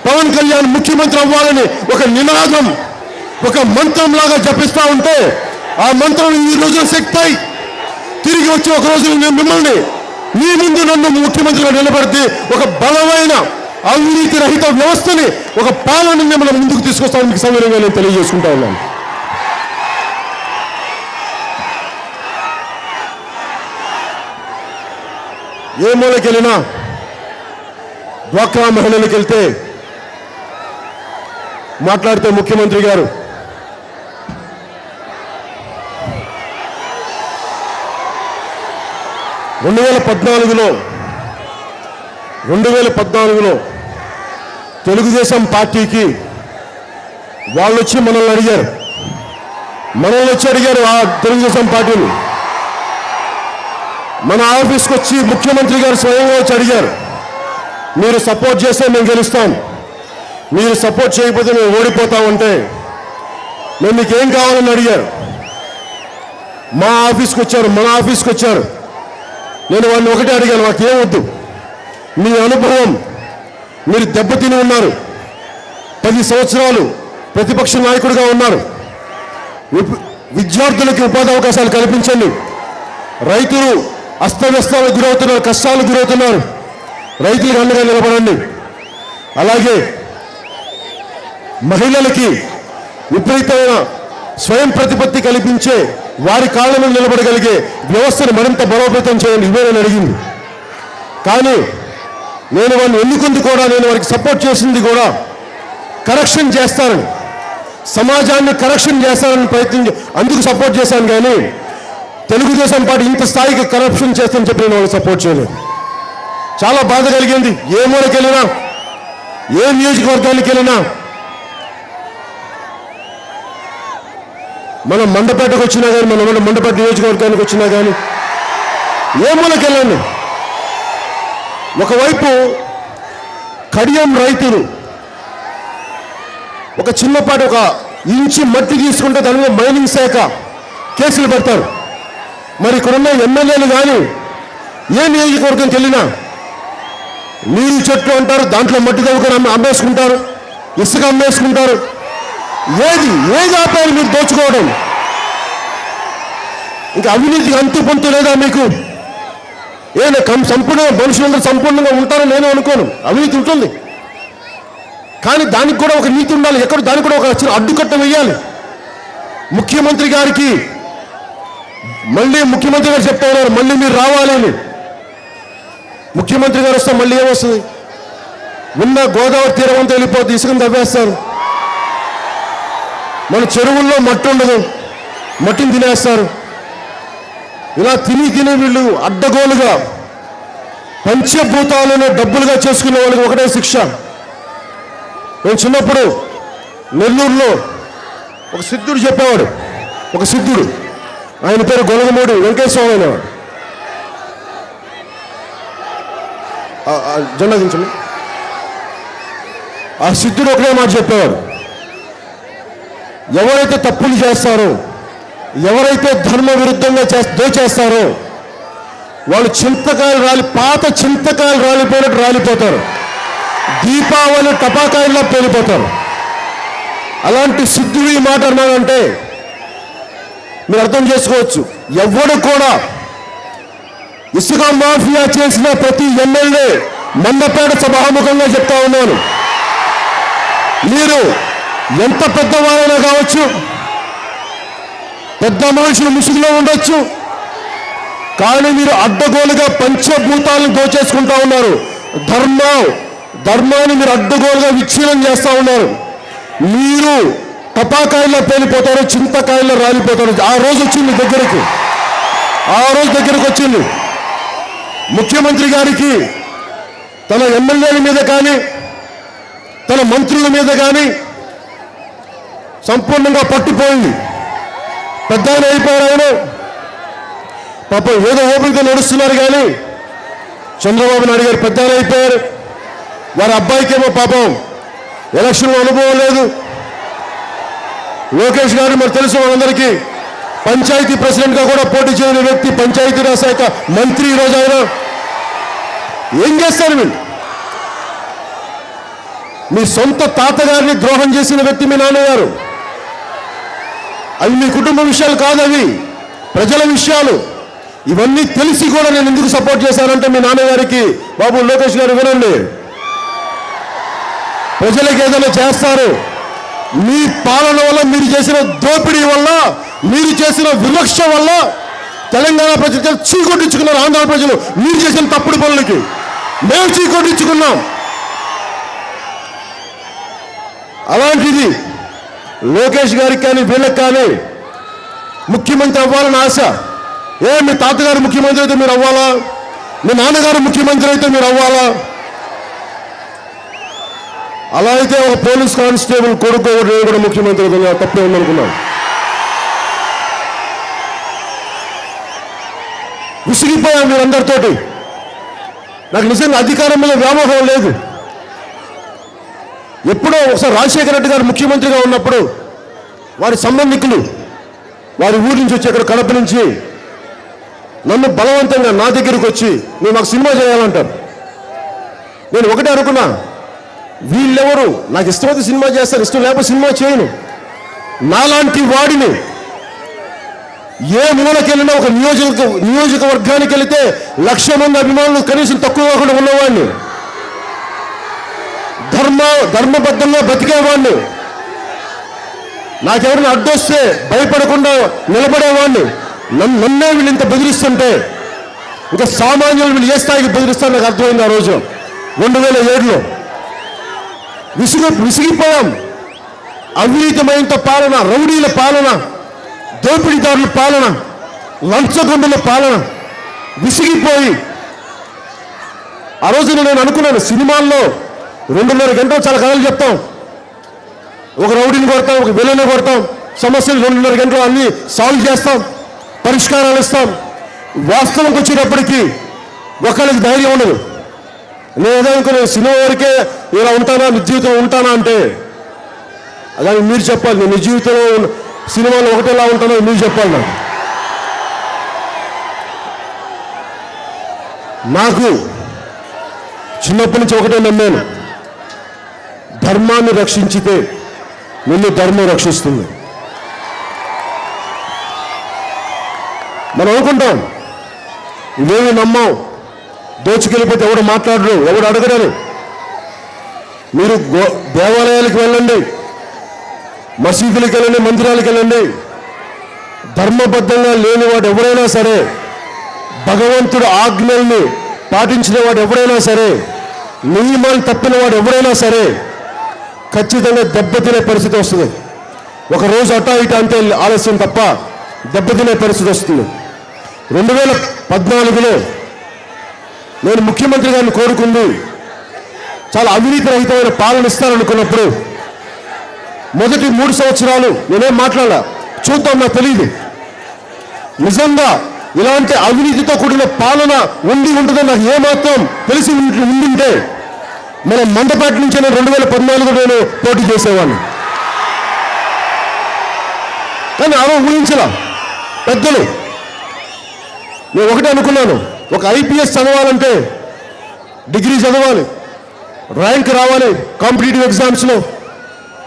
Speaker 1: పవన్ కళ్యాణ్ ముఖ్యమంత్రి అవ్వాలని ఒక నినాదం, ఒక మంత్రంలాగా జపిస్తూ ఉంటే ఆ మంత్రం ఈ రోజున శక్తి అయి తిరిగి వచ్చి ఒక రోజు నేను మిమ్మల్ని మీ ముందు నన్ను ముఖ్యమంత్రిగా నిలబడితే ఒక బలమైన అవినీతి రహిత వ్యవస్థని, ఒక పాలనని మనం ముందుకు తీసుకొస్తానికి సౌకర్యంగా నేను తెలియజేసుకుంటా ఉన్నాను. ఏ మూలకి వెళ్ళినా డ్వాక్రా మహిళలకు వెళ్తే మాట్లాడితే ముఖ్యమంత్రి గారు రెండు వేల పద్నాలుగులో తెలుగుదేశం పార్టీకి వాళ్ళు వచ్చి మనల్ని అడిగారు ఆ తెలుగుదేశం పార్టీని. మన ఆఫీస్కి వచ్చి ముఖ్యమంత్రి గారు స్వయంగా వచ్చి అడిగారు, మీరు సపోర్ట్ చేస్తే మేము గెలుస్తాం, మీరు సపోర్ట్ చేయకపోతే మేము ఓడిపోతామంటే మేము మీకు ఏం కావాలని అడిగారు. మన ఆఫీస్కి వచ్చారు. నేను వాడిని ఒకటే అడిగాను, మాకేం వద్దు, మీ అనుభవం, మీరు దెబ్బతిని ఉన్నారు, 10 సంవత్సరాలు ప్రతిపక్ష నాయకుడిగా ఉన్నారు, విద్యార్థులకి ఉపాధి అవకాశాలు కల్పించండి, రైతులు అస్తవ్యస్తాలకు గురవుతున్నారు, కష్టాలకు గురవుతున్నారు, రైతులకు అండగా నిలబడండి, అలాగే మహిళలకి విపరీతమైన స్వయం ప్రతిపత్తి కల్పించే, వారి కాళ్ళ మీద నిలబడగలిగే వ్యవస్థను మరింత బలోపేతం చేయండి, ఇవే నేను అడిగింది. కానీ నేను వారిని ఎన్నుకుంది కూడా, నేను వారికి సపోర్ట్ చేసింది కూడా కరెక్షన్ చేస్తానని, సమాజాన్ని కరెక్షన్ చేస్తానని ప్రయత్నించి అందుకు సపోర్ట్ చేశాను. కానీ తెలుగుదేశం పార్టీ ఇంత స్థాయికి కరప్షన్ చేస్తానని చెప్పి నేను వాళ్ళకి సపోర్ట్ చేయలేదు. చాలా బాధ కలిగింది. ఏ మూలకి వెళ్ళినా, ఏ నియోజకవర్గానికి వెళ్ళినా, మనం మండపేటకు వచ్చినా కానీ, మన మండపేట నియోజకవర్గానికి వచ్చినా కానీ, ఏ మూలకి వెళ్ళండి, ఒకవైపు కడియం రైతులు ఒక చిన్నపాటి ఒక ఇంచి మట్టి తీసుకుంటే దాని మీద మైనింగ్ శాఖ కేసులు పెడతారు. మరి ఇక్కడున్న ఎమ్మెల్యేలు కానీ ఏ నియోజకవర్గంకి వెళ్ళినా నీరు చెట్టు అంటారు, దాంట్లో మట్టి తవ్వుకొని అమ్మేసుకుంటారు, ఇసుక అమ్మేసుకుంటారు. ఏది ఆపారు మీరు దోచుకోవడం? ఇంకా అవినీతికి అంతు పొంతు లేదా మీకు? సంపూర్ణంగా మనుషులందరూ సంపూర్ణంగా ఉంటారని నేను అనుకోను. అవినీతి ఉంటుంది, కానీ దానికి కూడా ఒక నీతి ఉండాలి. ఎక్కడ దానికి కూడా ఒక అడ్డుకట్ట వేయాలి. ముఖ్యమంత్రి గారికి మళ్ళీ ముఖ్యమంత్రి గారు చెప్తా ఉన్నారు, మళ్ళీ మీరు రావాలి అని. ముఖ్యమంత్రి గారు వస్తే మళ్ళీ ఏమొస్తుంది? ఉన్న గోదావరి తీరం అంతా వెళ్ళిపోతే ఇసుకను తవ్వేస్తారు, మన చెరువుల్లో మట్టి ఉండదు, మట్టిని తినేస్తారు. ఇలా తిని వీళ్ళు అడ్డగోలుగా పంచభూతాలను డబ్బులుగా చేసుకునే వాళ్ళకి ఒకటే శిక్ష. నేను చిన్నప్పుడు నెల్లూరులో ఒక సిద్ధుడు చెప్పేవాడు, ఒక సిద్ధుడు, ఆయన పేరు గొలగమూడి వెంకటేశ్వర అనేవాడు. జెండా దించండి. ఆ సిద్ధుడు ఒకటే మాట చెప్పేవాడు, ఎవరైతే తప్పులు చేస్తారో, ఎవరైతే ధర్మ విరుద్ధంగా దోచేస్తారో వాళ్ళు పాత చింతకాయలు రాలిపోయినట్టు రాలిపోతారు, దీపావళి టపాకాయల్లో పేలిపోతారు. అలాంటి సిద్ధుడు ఈ మాట అన్నాడంటే మీరు అర్థం చేసుకోవచ్చు, ఎవడు కూడా ఇసుక మాఫియా చేసిన ప్రతి ఎమ్మెల్యే మండపేట సభాముఖంగా చెప్తా ఉన్నాను, మీరు ఎంత పెద్దవారైనా కావచ్చు, పెద్ద మనుషులు ముసుగులో ఉండొచ్చు, కానీ మీరు అడ్డగోలుగా పంచభూతాలను దోచేసుకుంటా ఉన్నారు. ధర్మాన్ని మీరు అడ్డగోలుగా విచ్ఛిన్నం చేస్తూ ఉన్నారు. మీరు టపాకాయల్లో పేలిపోతారు, చింతకాయల్లో రాలిపోతారు. ఆ రోజు వచ్చింది దగ్గరికి, వచ్చింది. ముఖ్యమంత్రి గారికి తన ఎమ్మెల్యేల మీద కానీ తన మంత్రుల మీద కానీ సంపూర్ణంగా పట్టుపోయింది. పెద్ద ఆయన అయిపోయారు. ఆయన పాపం ఏదో ఓపికతో నడుస్తున్నారు, కానీ చంద్రబాబు నాయుడు గారు పెద్ద ఆయన అయిపోయారు. వారి అబ్బాయికేమో పాపం ఎలక్షన్లో అనుభవం లేదు. లోకేష్ గారు మరి తెలుసు మనందరికీ, పంచాయతీ ప్రెసిడెంట్గా కూడా పోటీ చేయని వ్యక్తి, పంచాయతీరాజ్ శాఖ మంత్రి. ఈరోజు ఆయన ఏం చేస్తారు? వీళ్ళు మీ సొంత తాతగారిని ద్రోహం చేసిన వ్యక్తి మీ నాన్నగారు. అవి మీ కుటుంబ విషయాలు కాదు, అవి ప్రజల విషయాలు. ఇవన్నీ తెలిసి కూడా నేను ఎందుకు సపోర్ట్ చేశానంటే మీ నాన్నగారికి, బాబు లోకేష్ గారు వినండి, ప్రజలకు ఏదైనా చేస్తారు. మీ పాలన వల్ల, మీరు చేసిన దోపిడీ వల్ల, మీరు చేసిన వివక్ష వల్ల తెలంగాణ ప్రజలు చీకొట్టించుకున్నారు. ఆంధ్ర ప్రజలు మీరు చేసిన తప్పుడు పనులకి మేము చీకొట్టించుకున్నాం. అలాంటిది లోకేష్ గారికి కానీ వీళ్ళకి కానీ ముఖ్యమంత్రి అవ్వాలని ఆశ. మీ తాతగారు ముఖ్యమంత్రి అయితే మీరు అవ్వాలా? మీ నాన్నగారు ముఖ్యమంత్రి అయితే మీరు అవ్వాలా? అలా అయితే ఒక పోలీస్ కానిస్టేబుల్ కొడుకు కూడా ముఖ్యమంత్రి అవుతుంది, తప్పే ఉందనుకున్నాను. విసిగిపోయాం మీరందరితోటి. నాకు నిజంగా అధికారం మీద వ్యామోహం లేదు. ఎప్పుడో ఒకసారి రాజశేఖర రెడ్డి గారు ముఖ్యమంత్రిగా ఉన్నప్పుడు వారి సంబంధికులు వారి ఊరి నుంచి వచ్చి, ఇక్కడ కడప నుంచి నన్ను బలవంతంగా నా దగ్గరికి వచ్చి మీరు నాకు సినిమా చేయాలంటారు. నేను ఒకటే అనుకున్నా, వీళ్ళెవరు? నాకు ఇష్టమైతే సినిమా చేస్తారు, ఇష్టం లేకపోతే సినిమా చేయను. నాలాంటి వాడిని ఏ మూలకెళ్ళినా, ఒక నియోజకవర్గానికి వెళితే 1,00,000 మంది అభిమానులు కనీసం తక్కువ కాకుండా ఉన్నవాడిని, ధర్మబద్ధంగా బతికేవాడిని, నాకెవరిని అడ్డొస్తే భయపడకుండా నిలబడేవాడిని. నన్నే వీళ్ళు ఇంత బెదిరిస్తుంటే ఇంకా సామాన్యులు వీళ్ళు ఏ స్థాయికి బెదిరిస్తారు నాకు అర్థమైంది. ఆ రోజు 2007లో విసిగిపోయాం. అవినీతిమయంతో పాలన, రౌడీల పాలన, దోపిడీదారుల పాలన, లంచగొండుల పాలన, విసిగిపోయి ఆ రోజు నేను అనుకున్నాను, సినిమాల్లో 2.5 గంటలు చాలా కథలు చెప్తాం, ఒక రౌడీని కొడతాం, ఒక విలన్ని కొడతాం, సమస్యలు 2.5 గంటలు అన్ని సాల్వ్ చేస్తాం, పరిష్కారాలు ఇస్తాం. వాస్తవంకి వచ్చేటప్పటికీ ఒకళ్ళకి ధైర్యం ఉండదు. నేను ఏదనుకున్నా, సినిమా వరకే ఇలా ఉంటానా, నిజ జీవితంలో ఉంటానా అంటే అలాగే మీరు చెప్పాలి. నేను నిజ జీవితంలో సినిమాలో ఒకటేలా ఉంటానో మీరు చెప్పాలి. నాకు చిన్నప్పటి నుంచి ఒకటే నమ్మాను, ధర్మాన్ని రక్షించితే నిన్ను ధర్మం రక్షిస్తుంది. మనం అనుకుంటాం ఇవేమి నమ్మాం, దోచుకెళ్ళిపోతే ఎవడు మాట్లాడరు, ఎవడు అడగడరు. మీరు దేవాలయాలకు వెళ్ళండి, మసీదులకు వెళ్ళండి, మందిరాలకు వెళ్ళండి. ధర్మబద్ధంగా లేని వాడు ఎవరైనా సరే, భగవంతుడు ఆజ్ఞల్ని పాటించిన వాడు ఎవరైనా సరే, నియమాలు తప్పిన వాడు ఎవరైనా సరే ఖచ్చితంగా దెబ్బతినే పరిస్థితి వస్తుంది. ఒకరోజు అటా ఇటా అంతే ఆలస్యం తప్ప దెబ్బతినే పరిస్థితి వస్తుంది. 2014లో నేను ముఖ్యమంత్రి గారిని కోరుకుంది చాలా అవినీతి రహితమైన పాలన ఇస్తారనుకున్నప్పుడు మొదటి 3 సంవత్సరాలు నేనేం మాట్లాడాల చూద్దాం, నాకు తెలియదు నిజంగా ఇలాంటి అవినీతితో కూడిన పాలన ఉంటుందని నాకు ఏమాత్రం తెలిసి ఉండింటే మన మండపేట నుంచి నేను 2014లో నేను పోటీ చేసేవాడిని. కానీ అలా ఊహించలా పెద్దలు. నేను ఒకటే అనుకున్నాను, ఒక ఐపీఎస్ చదవాలంటే డిగ్రీ చదవాలి, ర్యాంక్ రావాలి కాంపిటేటివ్ ఎగ్జామ్స్లో.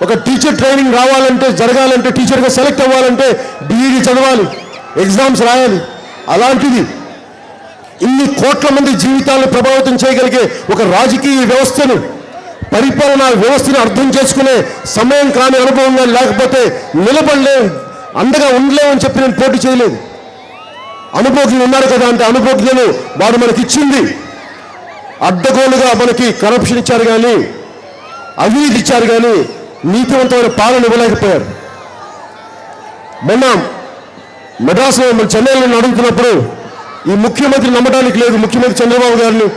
Speaker 1: ఒక టీచర్ ట్రైనింగ్ జరగాలంటే టీచర్గా సెలెక్ట్ అవ్వాలంటే బీఈడీ చదవాలి, ఎగ్జామ్స్ రాయాలి. అలాంటిది ఇన్ని కోట్ల మంది జీవితాలను ప్రభావితం చేయగలిగే ఒక రాజకీయ వ్యవస్థను, పరిపాలనా వ్యవస్థను అర్థం చేసుకునే సమయం కానీ అనుభవం కానీ లేకపోతే నిలబడలేం, అండగా ఉండలేమని చెప్పి నేను పోటీ చేయలేదు. అనుభోగ్యులు ఉన్నారు కదా అంటే అనుభోగ్యులను వారు మనకి ఇచ్చింది అడ్డగోలుగా మనకి కరప్షన్ ఇచ్చారు కానీ, అవినీతి ఇచ్చారు కానీ నీతివంతమైన పాలన ఇవ్వలేకపోయారు. మొన్న మెడ్రాస్లో మన చెన్నైలో అడుగుతున్నప్పుడు ఈ ముఖ్యమంత్రి నమ్మడానికి లేదు, ముఖ్యమంత్రి చంద్రబాబు గారిని.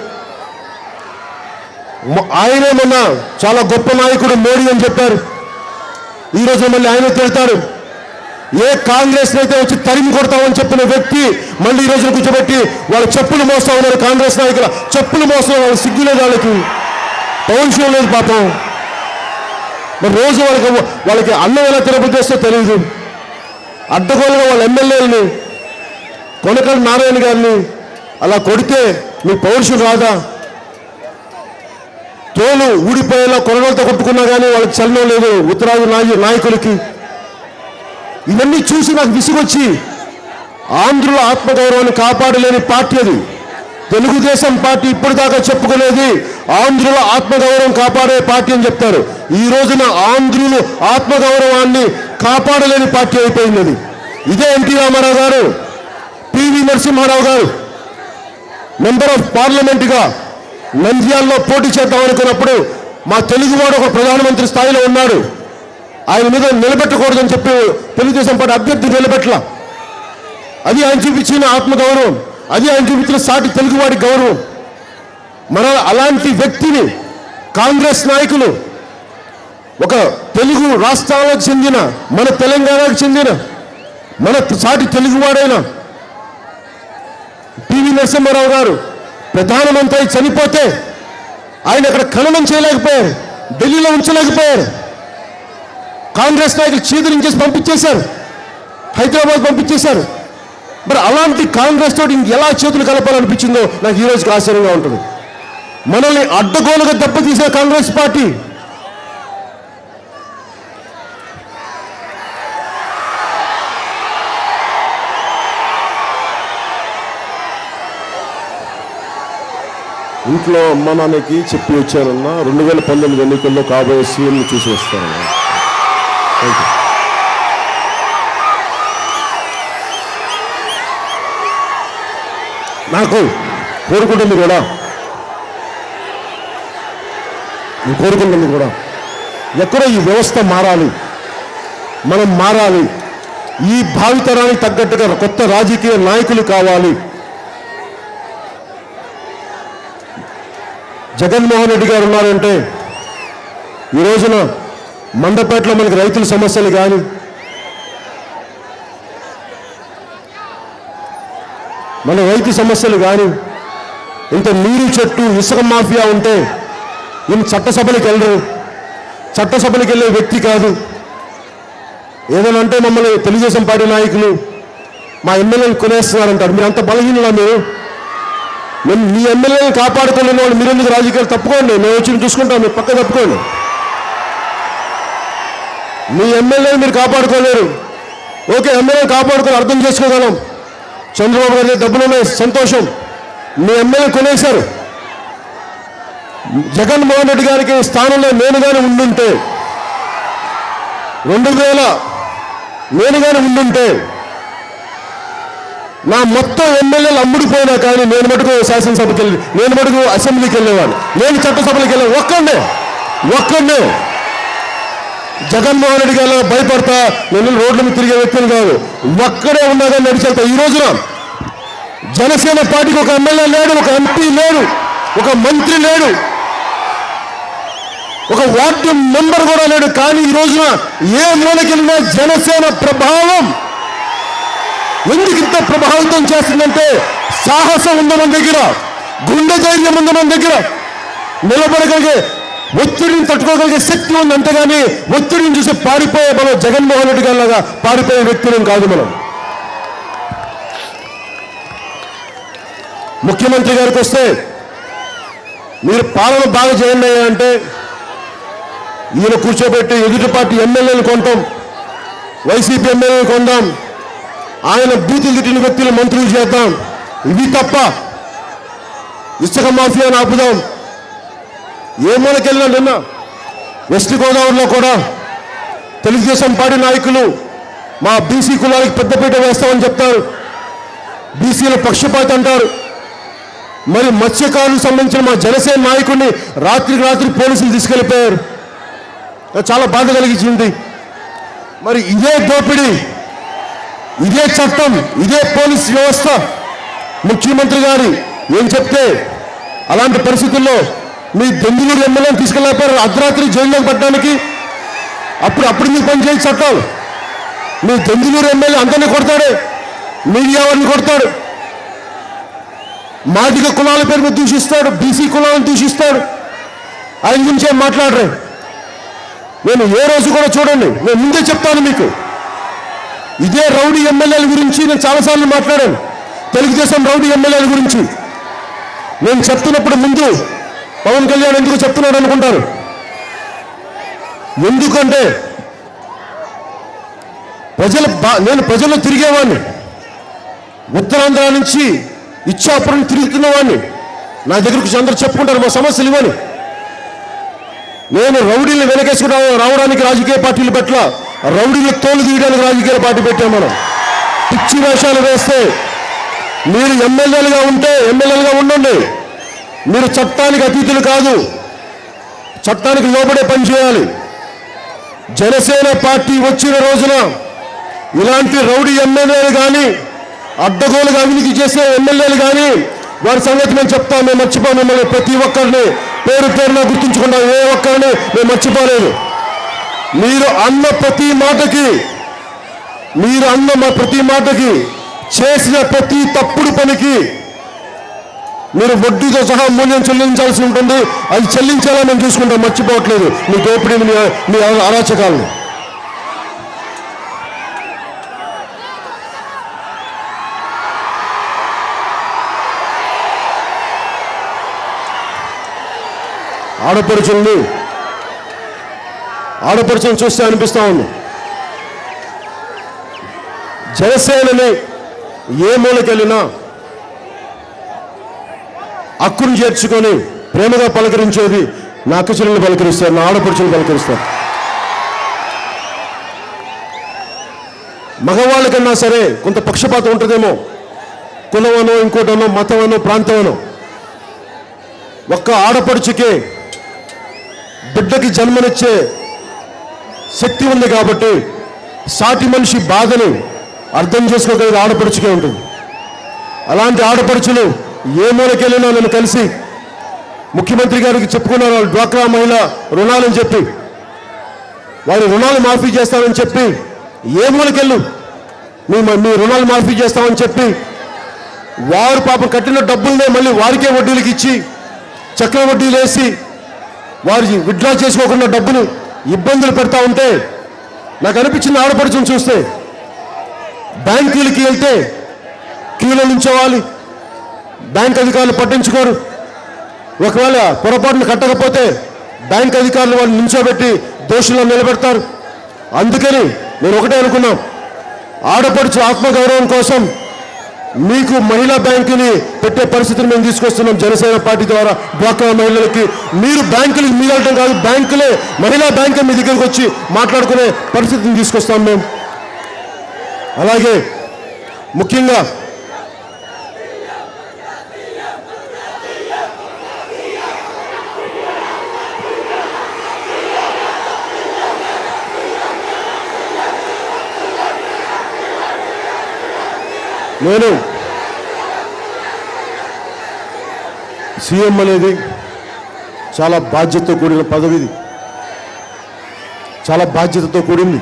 Speaker 1: ఆయనే మొన్న చాలా గొప్ప నాయకుడు మోడీ అని చెప్పారు. ఈరోజు మళ్ళీ ఆయన తిడతారు. ఏ కాంగ్రెస్ అయితే వచ్చి తరిమి కొడతామని చెప్పిన వ్యక్తి మళ్ళీ ఈ రోజున కూర్చోబెట్టి వాళ్ళ చెప్పులు మోస్తా ఉన్నారు. కాంగ్రెస్ నాయకుల చెప్పులు మోస్తున్నారు. వాళ్ళకి సిగ్గులేదు, వాళ్ళకి పౌరుషం లేదు పాపం. మరి రోజు వాళ్ళకి అన్నం ఎలా తిరగబుద్దేస్తో తెలియదు. అడ్డగోలుగా వాళ్ళ ఎమ్మెల్యేలని, కొనకళ్ళ నారాయణ గారిని అలా కొడితే మీ పౌరుషం రాదా? తోలు ఊడిపోయేలా కొనగలతో కొట్టుకున్నా కానీ వాళ్ళకి చలనం లేదు ఉత్తరాది నాయకులకి. ఇవన్నీ చూసి నాకు విసుగొచ్చి, ఆంధ్రుల ఆత్మగౌరవాన్ని కాపాడలేని పార్టీ అది. తెలుగుదేశం పార్టీ ఇప్పటిదాకా చెప్పుకునేది ఆంధ్రుల ఆత్మగౌరవం కాపాడే పార్టీ అని చెప్తారు. ఈ రోజున ఆంధ్రులు ఆత్మగౌరవాన్ని కాపాడలేని పార్టీ అయిపోయింది. ఇదే ఎన్టీ రామారావు గారు, పివి నరసింహారావు గారు మెంబర్ ఆఫ్ పార్లమెంట్గా నంద్యాలలో పోటీ చేద్దాం అనుకున్నప్పుడు మా తెలుగువాడు ఒక ప్రధానమంత్రి స్థాయిలో ఉన్నాడు, ఆయన మీద నిలబెట్టకూడదని చెప్పి తెలుగుదేశం పార్టీ అభ్యర్థి నిలబెట్టలా. అది ఆయన చూపించిన ఆత్మగౌరవం, అది ఆయన చూపించిన సాటి తెలుగువాడి గౌరవం. మన అలాంటి వ్యక్తిని కాంగ్రెస్ నాయకులు, ఒక తెలుగు రాష్ట్రాలకు చెందిన, మన తెలంగాణకు చెందిన మన సాటి తెలుగువాడైన పివి నరసింహారావు గారు ప్రధానమంత్రి చనిపోతే ఆయన అక్కడ ఖననం చేయలేకపోయారు, ఢిల్లీలో ఉంచలేకపోయారు. కాంగ్రెస్ నాయకులు చీదరించేసి పంపించేశారు, హైదరాబాద్ పంపించేశారు. మరి అలాంటి కాంగ్రెస్ తోటి ఎలా చేతులు కలపాలనిపించిందో నాకు ఈ రోజుకి ఆశ్చర్యంగా ఉంటుంది. మనల్ని అడ్డగోలుగా దెబ్బతీసిన కాంగ్రెస్ పార్టీ ఇంట్లో అమ్మ నాన్నకి చెప్పి వచ్చానన్నా 2019 ఎన్నికల్లో కాబోయే సీఎంని చూసి వస్తానన్నా. నాకు కోరుకుంటుంది కూడా, ఎక్కడో ఈ వ్యవస్థ మారాలి, మనం మారాలి, ఈ భావితరానికి తగ్గట్టుగా కొత్త రాజకీయ నాయకులు కావాలి. జగన్మోహన్ రెడ్డి గారు ఉన్నారంటే ఈ రోజున మండపేటలో మనకి రైతుల సమస్యలు కానీ, మన రైతు సమస్యలు కానీ, ఇంత నీరు చెట్టు ఇసుక మాఫియా ఉంటే ఈయన చట్టసభలకు వెళ్ళరు, చట్టసభలకు వెళ్ళే వ్యక్తి కాదు. ఏదైనా అంటే మమ్మల్ని తెలుగుదేశం పార్టీ నాయకులు మా ఎమ్మెల్యేలు కొనేస్తున్నారంటారు. మీరు అంత బలహీనులా? మేము మీ ఎమ్మెల్యేలను కాపాడుకోలేని వాళ్ళు మీరు ఎందుకు రాజకీయాలు? తప్పుకోండి, మేము వచ్చి చూసుకుంటాం, మీరు పక్క తప్పుకోండి. మీ ఎమ్మెల్యేలు మీరు కాపాడుకోలేరు, ఓకే, ఎమ్మెల్యేలు కాపాడుకొని అర్థం చేసుకోగలం. చంద్రబాబు గారి డబ్బులు ఉన్నాయి, సంతోషం, మీ ఎమ్మెల్యే కొనేశారు. జగన్మోహన్ రెడ్డి గారికి స్థానంలో నేను కానీ ఉండుంటే, 2000 నేను కానీ ఉండుంటే నా మొత్తం ఎమ్మెల్యేలు అమ్ముడిపోయినా కానీ నేను మటుకు శాసనసభకి వెళ్ళి, నేను మటుకు అసెంబ్లీకి వెళ్ళేవాడు, నేను చట్టసభలకు వెళ్ళే ఒక్కడే జగన్మోహన్ రెడ్డి గారు భయపడతా నేను రోడ్ల మీద తిరిగే వ్యక్తిని కాదు, ఒక్కడే ఉన్నా కానీ నడిచేస్తా. ఈ రోజున జనసేన పార్టీకి ఒక ఎమ్మెల్యే లేడు, ఒక ఎంపీ లేడు, ఒక మంత్రి లేడు, ఒక వార్డు మెంబర్ కూడా లేడు. కానీ ఈ రోజున ఏ మూలకెళ్ళినా జనసేన ప్రభావం ఎందుకు ఇంత ప్రభావితం చేస్తుందంటే, సాహసం ఉంది మన దగ్గర, గుండె ధైర్యం ఉంది మన దగ్గర, నిలబడగలిగే ఒత్తిడిని తట్టుకోగలిగే శక్తి ఉంది. అంతేగాని ఒత్తిడిని చూసి పారిపోయే మనం జగన్మోహన్ రెడ్డి గారిలాగా పారిపోయే వ్యక్తులం కాదు మనం. ముఖ్యమంత్రి గారికి వస్తే మీరు పాలన బాగా చేయండి అంటే ఈయన కూర్చోబెట్టి ఎదుటి పార్టీ ఎమ్మెల్యేలు కొంటాం, వైసీపీ ఎమ్మెల్యేలు కొందాం, ఆయన బూతులు తిట్టిన వ్యక్తులు మంత్రులు చేద్దాం, ఇవి తప్ప ఇసుక మాఫియాను ఆపుదాం. ఏ మూలకెళ్ళినా నిన్న వెస్ట్ గోదావరిలో కూడా తెలుగుదేశం పార్టీ నాయకులు మా బీసీ కులాలకు పెద్దపీట వేస్తామని చెప్తారు. బీసీల పక్షపాతి అంటారు. మరి మత్స్యకారులకు సంబంధించిన మా జనసేన నాయకుడిని రాత్రికి రాత్రి పోలీసులు తీసుకెళ్ళిపోయారు. చాలా బాధ కలిగించింది. మరి ఇదే దోపిడీ, ఇదే చట్టం, ఇదే పోలీస్ వ్యవస్థ ముఖ్యమంత్రి గారి ఏం చెప్తే అలాంటి పరిస్థితుల్లో మీ దెందులూరు ఎమ్మెల్యేని తీసుకెళ్ళిపోయారు అర్ధరాత్రి జైల్లోకి పెట్టడానికి. అప్పుడు మీకు పనిచేయ చట్టాలు. మీ దెందులూరు ఎమ్మెల్యే అందరినీ కొడతాడు, మీడియా వారిని కొడతాడు, మాదిగ కులాల పేరు మీద దూషిస్తాడు, బీసీ కులాలను దూషిస్తాడు. ఆయన గురించి ఏం మాట్లాడరు. నేను ఏ రోజు కూడా చూడండి, నేను ముందే చెప్తాను మీకు, ఇదే రౌడీ ఎమ్మెల్యేల గురించి నేను చాలాసార్లు మాట్లాడాను. తెలుగుదేశం రౌడీ ఎమ్మెల్యేల గురించి నేను చెప్తున్నప్పుడు ముందు పవన్ కళ్యాణ్ ఎందుకు చెప్తున్నాడు అనుకుంటారు. ఎందుకంటే నేను ప్రజల్లో తిరిగేవాడిని. ఉత్తరాంధ్ర నుంచి ఇచ్చాపురం తిరుగుతున్నవాడిని. నా దగ్గరకు అందరూ చెప్పుకుంటారు మా సమస్యలు ఇవ్వని. నేను రౌడీలు వెనకేసుకు రావడానికి రాజకీయ పార్టీలు పట్ల రౌడీలు తోలు తీయడానికి రాజకీయ పార్టీ పెట్టాం. మనం పిచ్చి వేషాలు వేస్తే మీరు ఎమ్మెల్యేలుగా ఉంటే ఎమ్మెల్యేలుగా ఉండండి. మీరు చట్టానికి అతీతులు కాదు, చట్టానికి లోబడే పని చేయాలి. జనసేన పార్టీ వచ్చిన రోజున ఇలాంటి రౌడీ ఎమ్మెల్యేలు కానీ అడ్డగోలుగా అవినీతి చేసే ఎమ్మెల్యేలు కానీ వారి సంగతి మేము చెప్తాం. మేము మర్చిపోం. మిమ్మల్ని ప్రతి ఒక్కరిని పేరు పేరున గుర్తుంచుకుంటాం. ఏ ఒక్కరిని మేము మర్చిపోలేదు. మీరు అన్న ప్రతి మాటకి చేసిన ప్రతి తప్పుడు పనికి మీరు వడ్డీతో సహా మూల్యం చెల్లించాల్సి ఉంటుంది. అది చెల్లించేలా మేము చూసుకుంటాం. మర్చిపోవట్లేదు మీ దోపిడీని, మీ అరాచకాలను. ఆడపడుచుని చూస్తే అనిపిస్తా ఉంది. జనసేనని ఏ మూలకెళ్ళినా అక్కును చేర్చుకొని ప్రేమగా పలకరించేది నా అక్కచెల్లెలు పలకరిస్తారు, నా ఆడపడుచుని పలకరిస్తారు. మగవాళ్ళకన్నా సరే కొంత పక్షపాతం ఉంటుందేమో, కులమనో ఇంకోటనో మతమనో ప్రాంతమనో. ఒక్క ఆడపడుచుకే బిడ్డకి జన్మనిచ్చే శక్తి ఉంది కాబట్టి సాటి మనిషి బాధని అర్థం చేసుకోగలిగే ఆడపడుచుకే ఉంటుంది. అలాంటి ఆడపడుచులు ఏ మూలకెళ్ళినా నన్ను కలిసి ముఖ్యమంత్రి గారికి చెప్పుకున్నారు. వాళ్ళు డ్వాక్రా మహిళ రుణాలని చెప్పి వారి రుణాలు మాఫీ చేస్తామని చెప్పి ఏ మూలకెళ్ళు మీ రుణాలు మాఫీ చేస్తామని చెప్పి వారు పాపం కట్టిన డబ్బులనే మళ్ళీ వారికే వడ్డీలకు ఇచ్చి చక్ర వడ్డీలు వేసి వారి విత్డ్రా చేసుకోకుండా డబ్బులు ఇబ్బందులు పెడతా ఉంటే నాకు అనిపించింది. ఆడపడుచుని చూస్తే బ్యాంకులకి వెళ్తే క్యూలో నిల్చోవాలి, బ్యాంక్ అధికారులు పట్టించుకోరు. ఒకవేళ పొరపాటును కట్టకపోతే బ్యాంక్ అధికారులు వాళ్ళు నిల్చోబెట్టి దోషులను నిలబెడతారు. అందుకని నేను ఒకటే అనుకున్నాం, ఆడపడుచు ఆత్మగౌరవం కోసం మీకు మహిళా బ్యాంకుని పెట్టే పరిస్థితిని మేము తీసుకొస్తున్నాం. జనసేన పార్టీ ద్వారా డ్వాక్రా మహిళలకి మీరు బ్యాంకులకి మిగలటం కాదు, బ్యాంకులే మహిళా బ్యాంకే మీ దగ్గరికి వచ్చి మాట్లాడుకునే పరిస్థితిని తీసుకొస్తాం మేము. అలాగే ముఖ్యంగా నేను సీఎం అనేది చాలా బాధ్యతతో కూడిన పదవిది, చాలా బాధ్యతతో కూడింది.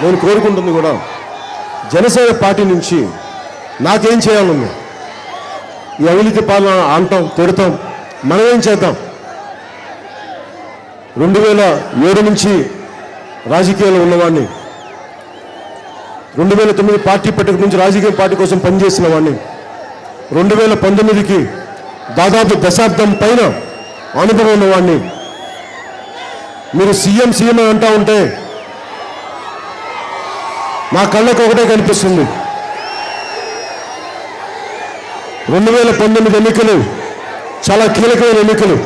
Speaker 1: నేను కోరుకుంటుంది కూడా జనసేన పార్టీ నుంచి నాకేం చేయాలన్నా ఈ అవినీతి పాలన అంటాం, తిడతాం, మనం ఏం చేద్దాం. 2007 నుంచి రాజకీయాల్లో ఉన్నవాడిని. 2009 పార్టీ పెట్టక నుంచి రాజకీయ పార్టీ కోసం పనిచేసిన వాడిని. 2019కి దాదాపు దశాబ్దం పైన అనుభవం ఉన్నవాడిని. మీరు సీఎం అని అంటా ఉంటే నా కళ్ళకు ఒకటే కనిపిస్తుంది. 2019 ఎన్నికలు చాలా కీలకమైన ఎన్నికలు.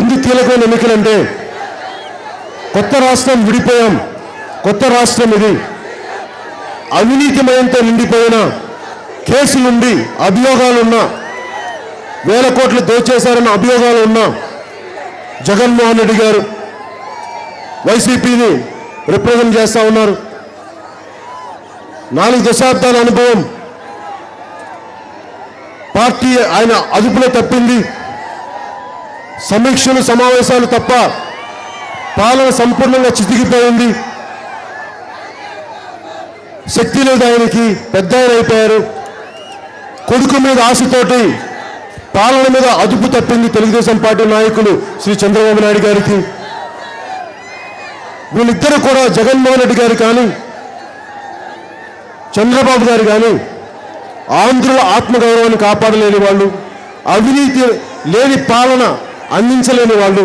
Speaker 1: ఎందుకు కీలకమైన ఎన్నికలంటే కొత్త రాష్ట్రం విడిపోయాం. కొత్త రాష్ట్రం ఇది. అవినీతిమయంతో నిండిపోయిన కేసులుండి అభియోగాలున్నా, వేల కోట్లు దోచేశారన్న అభియోగాలు ఉన్నా జగన్మోహన్ రెడ్డి గారు వైసీపీని రిప్రజెంట్ చేస్తూ ఉన్నారు. 4 దశాబ్దాల అనుభవం. పార్టీ ఆయన అదుపులో తప్పింది. సమీక్షలు సమావేశాలు తప్ప పాలన సంపూర్ణంగా చితికిపోయింది. శక్తి లేదు ఆయనకి. పెద్ద ఆయన అయిపోయారు. కొడుకు మీద ఆశతోటి పాలన మీద అదుపు తప్పింది తెలుగుదేశం పార్టీ నాయకులు శ్రీ చంద్రబాబు నాయుడు గారికి. వీళ్ళిద్దరూ కూడా జగన్మోహన్ రెడ్డి గారు కానీ చంద్రబాబు గారు కానీ ఆంధ్రుల ఆత్మగౌరవాన్ని కాపాడలేని వాళ్ళు, అవినీతి లేని పాలన అందించలేని వాళ్ళు.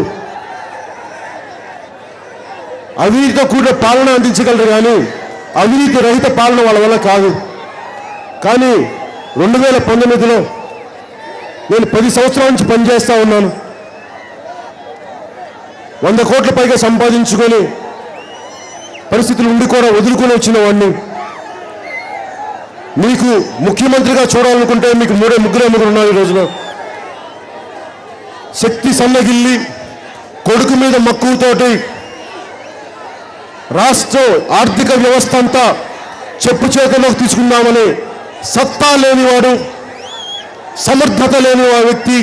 Speaker 1: అవినీతితో కూడిన పాలన అందించగలరు కానీ అవినీతి రహిత పాలన వాళ్ళ వల్ల కాదు. కానీ 2019లో నేను 10 సంవత్సరాల నుంచి పనిచేస్తూ ఉన్నాను. 100 కోట్ల పైగా సంపాదించుకొని పరిస్థితులు ఉండి కూడా వదులుకొని వచ్చిన వాడిని. మీకు ముఖ్యమంత్రిగా చూడాలనుకుంటే మీకు ముగ్గురు ఉన్నారు ఈ రోజులో. శక్తి సన్నగిల్లి కొడుకు మీద మక్కువతోటి రాష్ట్ర ఆర్థిక వ్యవస్థ అంతా చెప్పు చేతుల్లోకి తీసుకుందామని సత్తా లేనివాడు, సమర్థత లేని వ్యక్తి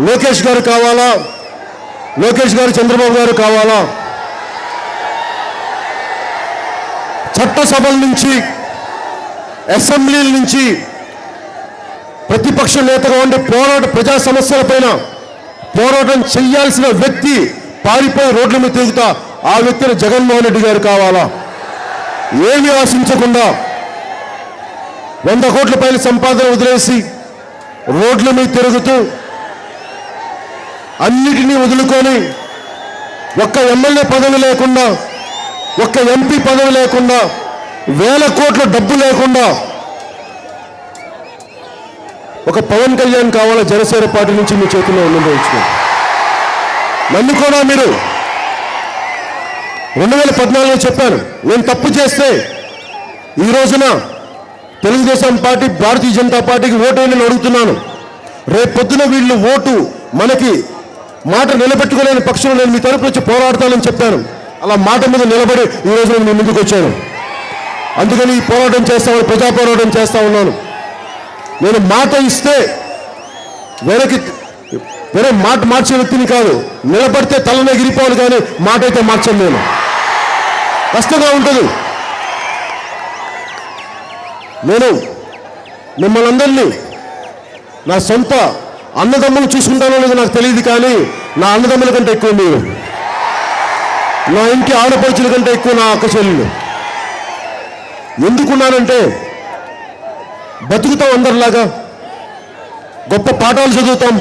Speaker 1: లోకేష్ గారు కావాలా? లోకేష్ గారు చంద్రబాబు గారు కావాలా? చట్టసభల నుంచి, అసెంబ్లీల నుంచి ప్రతిపక్ష నేతగా ఉండి ప్రజా సమస్యలపైన పోరాటం చేయాల్సిన వ్యక్తి పారిపోయి రోడ్ల మీద తిరుగుతా ఆ వ్యక్తిని జగన్మోహన్ రెడ్డి గారు కావాలా? ఏమీ ఆశించకుండా 100 కోట్ల పైన సంపాదన వదిలేసి రోడ్ల మీద తిరుగుతూ అన్నిటినీ వదులుకొని ఒక్క ఎమ్మెల్యే పదవి లేకుండా, ఒక్క ఎంపీ పదవి లేకుండా, వేల కోట్ల డబ్బు లేకుండా ఒక పవన్ కళ్యాణ్ కావాలా? జనసేన పార్టీ నుంచి మీ చేతిలో నిర్ణయించుకోండి. నన్ను కూడా మీరు 2014లో చెప్పాను, నేను తప్పు చేస్తే ఈ రోజున తెలుగుదేశం పార్టీ, భారతీయ జనతా పార్టీకి ఓటేయని అడుగుతున్నాను. రేపొద్దున వీళ్ళు ఓటు మనకి మాట నిలబెట్టుకోలేని పక్షంలో నేను మీ తరపు నుంచి పోరాడతానని చెప్పాను. అలా మాట మీద నిలబడి ఈ రోజు నేను మీ ముందుకు వచ్చాను. అందుకని ఈ పోరాటం చేస్తామని, ప్రజా పోరాటం చేస్తా ఉన్నాను. నేను మాట ఇస్తే వేరే మాట మార్చే వ్యక్తిని కాదు. నిలబడితే తలనే ఎగిరిపోవాలి కానీ మాట అయితే మార్చను. నేను కష్టంగా ఉంటుంది. నేను మిమ్మల్ని అందరినీ నా సొంత అన్నదమ్ములు చూసుకుంటానో లేదో నాకు తెలియదు, కానీ నా అన్నదమ్ముల కంటే ఎక్కువ మీరు, నా ఇంటి ఆడపడుచుల కంటే ఎక్కువ నా అక్క చెల్లెలు. ఎందుకున్నానంటే బతుకుతాం అందరిలాగా, గొప్ప పాఠాలు చదువుతాం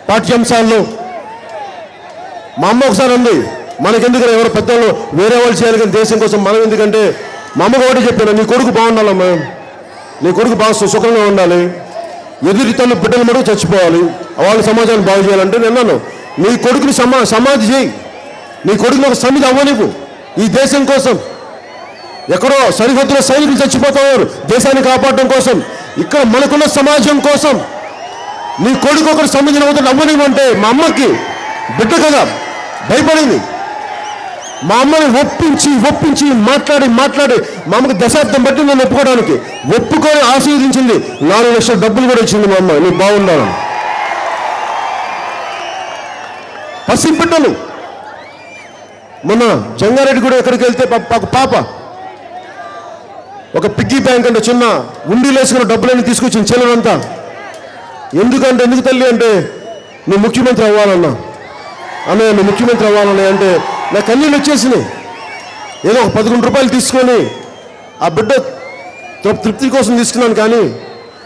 Speaker 1: పాఠ్యాంశాల్లో. మా అమ్మ ఒకసారి అంది, మనకెందుకు ఎవరు పెద్దలు వేరే వాళ్ళు చేయాలి కానీ దేశం కోసం మనం ఎందుకంటే, మా అమ్మకు ఒకటి చెప్పాను, నీ కొడుకు బాగుండాలమ్మా, నీ కొడుకు బాగా సుఖంగా ఉండాలి, ఎదుటి తల్లి బిడ్డలు మటుకు చచ్చిపోవాలి, వాళ్ళ సమాజాన్ని బాగు చేయాలంటే నేను అన్నాను, నీ కొడుకుని సమాధి చేయి, నీ కొడుకుని ఒక సమితి అవ్వనివ్వు ఈ దేశం కోసం. ఎక్కడో సరిహద్దులో సైనికులు చచ్చిపోతారు దేశాన్ని కాపాడడం కోసం. ఇక్కడ మనకున్న సమాజం కోసం నీ కొడుకు ఒకరు సమితిని అవుతాడు అవ్వనివ్వంటే మా అమ్మకి బిడ్డ కదా భయపడింది. మా అమ్మని ఒప్పించి మాట్లాడి మా అమ్మకి దశాబ్దం బట్టి నేను ఒప్పుకోవడానికి ఒప్పుకొని ఆశీర్వదించింది. 4 లక్షల డబ్బులు కూడా ఇచ్చింది మా అమ్మ, నువ్వు బాగుండాలని. పసిబిడ్డలు మొన్న జంగారెడ్డి కూడా ఎక్కడికి వెళ్తే పాప ఒక పిగ్గీ బ్యాంక్ అంటే చిన్న ఉండిలో వేసుకున్న డబ్బులన్నీ తీసుకొచ్చింది చెల్లెలంతా. ఎందుకు తల్లి అంటే, నువ్వు ముఖ్యమంత్రి అవ్వాలన్నా, అన్నయ్య నువ్వు ముఖ్యమంత్రి అవ్వాలన్నా అంటే నా కన్నీళ్ళు వచ్చేసినాయి. ఏదో ఒక 11 రూపాయలు తీసుకొని ఆ బిడ్డ తృప్తి కోసం తీసుకున్నాను. కానీ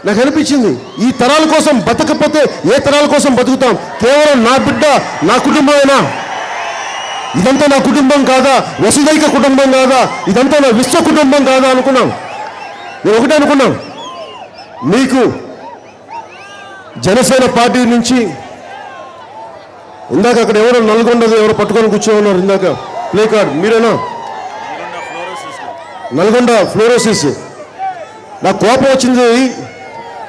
Speaker 1: నాకు అనిపించింది, ఈ తరాల కోసం బతకపోతే ఏ తరాల కోసం బతుకుతాం? కేవలం నా బిడ్డ, నా కుటుంబమేనా? ఇదంతా నా కుటుంబం కాదా? వసుదైక కుటుంబం కాదా? ఇదంతా నా విశ్వ కుటుంబం కాదా అనుకున్నాం. నేను ఒకటే అనుకున్నాం, మీకు జనసేన పార్టీ నుంచి ఇందాక అక్కడ ఎవరో నల్గొండది ఎవరో పట్టుకొని కూర్చోన్నారు. ఇందాక ప్లే కార్డ్ మీరేనా? నల్గొండ ఫ్లోరోసిస్. నాకు కోపం వచ్చింది.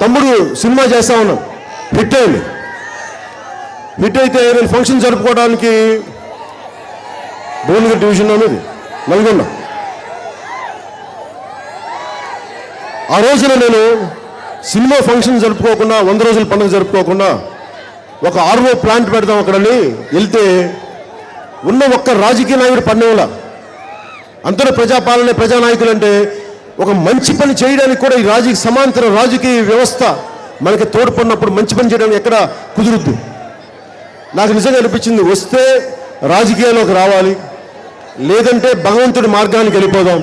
Speaker 1: తమ్ముడు సినిమా చేస్తా ఉన్నాం, హిట్ అయింది. హిట్ అయితే నేను ఫంక్షన్ జరుపుకోవడానికి భువనగిరి డివిజన్ అనేది నల్గొండ. ఆ రోజున నేను సినిమా ఫంక్షన్ జరుపుకోకుండా, 100 రోజుల పండుగ జరుపుకోకుండా ఒక ఆర్ఓ ప్లాంట్ పెడతాం అక్కడని వెళ్తే ఉన్న ఒక్క రాజకీయ నాయకుడు పన్నెవల. అందరూ ప్రజాపాలనే ప్రజానాయకులు అంటే ఒక మంచి పని చేయడానికి కూడా ఈ సమాంతర రాజకీయ వ్యవస్థ మనకి తోడ్పడినప్పుడు మంచి పని చేయడానికి ఎక్కడ కుదురుద్దు. నాకు నిజంగా అనిపించింది, వస్తే రాజకీయాల్లోకి రావాలి, లేదంటే భగవంతుడి మార్గానికి వెళ్ళిపోదాం,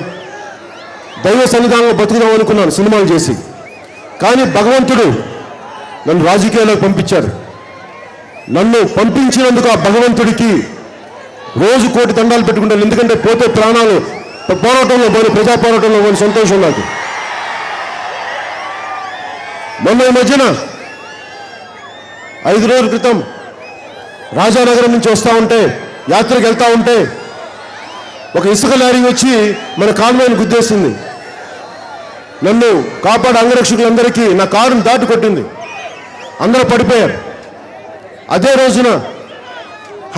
Speaker 1: దైవ సన్నిధానంలో బతుకుదాం అనుకున్నాను సినిమాలు చేసి. కానీ భగవంతుడు నన్ను రాజకీయాల్లోకి పంపించాడు. నన్ను పంపించినందుకు ఆ భగవంతుడికి రోజు కోటి దండాలు పెట్టుకుంటాను. ఎందుకంటే పోతే ప్రాణాలు పోరాటంలో పోయి, ప్రజా పోరాటంలో పోయి సంతోషం నాకు. మొన్న ఈ మధ్యన 5 రోజుల క్రితం రాజానగరం నుంచి వస్తూ ఉంటే, యాత్రకు వెళ్తూ ఉంటే ఒక ఇసుక లారీ వచ్చి మన కాన్వాయ్ని గుద్దేసింది. నన్ను కాపాడే అంగరక్షకులందరికీ నా కారును దాటి కొట్టింది. అందరూ పడిపోయారు. అదే రోజున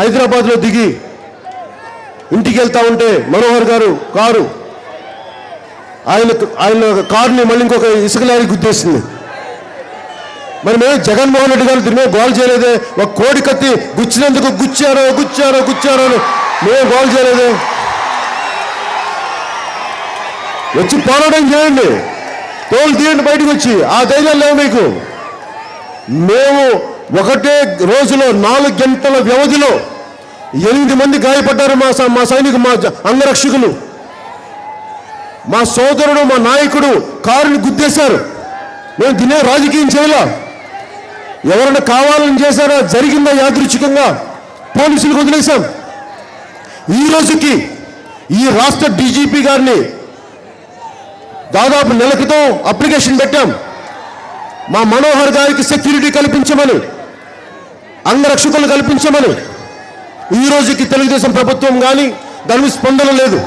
Speaker 1: హైదరాబాద్లో దిగి ఇంటికి వెళ్తా ఉంటే మనోహర్ గారు కారు, ఆయన కారుని మళ్ళీ ఇంకొక ఇసుక లారీ గుద్దేసింది. మరి మేము జగన్మోహన్ రెడ్డి గారు దీన్ని గోల్ చేయలేదే? ఒక కోడి కత్తి గుచ్చినందుకు గుచ్చారో అని మేము గోల్ చేయలేదే? వచ్చి పోరాటం చేయండి, తోలు తీయండి బయటకు వచ్చి. ఆ ధైర్యం లేవు మీకు. మేము ఒకటే రోజులో 4 గంటల వ్యవధిలో 8 మంది గాయపడ్డారు. మా సైనికులు, మా అంగరక్షకులు, మా సోదరుడు, మా నాయకుడు కారుని గుద్దేశారు. మేము దీన్నే రాజకీయం చేయలే. ఎవరైనా కావాలని చేశారా? జరిగిందా యాదృచ్ఛికంగా? పోలీసులకు వదిలేశాం. ఈ రోజుకి ఈ రాష్ట్ర డీజీపీ గారిని దాదాపు నెల క్రితం అప్లికేషన్ పెట్టాం. మా మనోహర్ గారికి సెక్యూరిటీ కల్పించమని, అంగరక్షకులు కల్పించమని. ఈ రోజుకి తెలుగుదేశం ప్రభుత్వం కానీ దాని మీద స్పందన లేదు.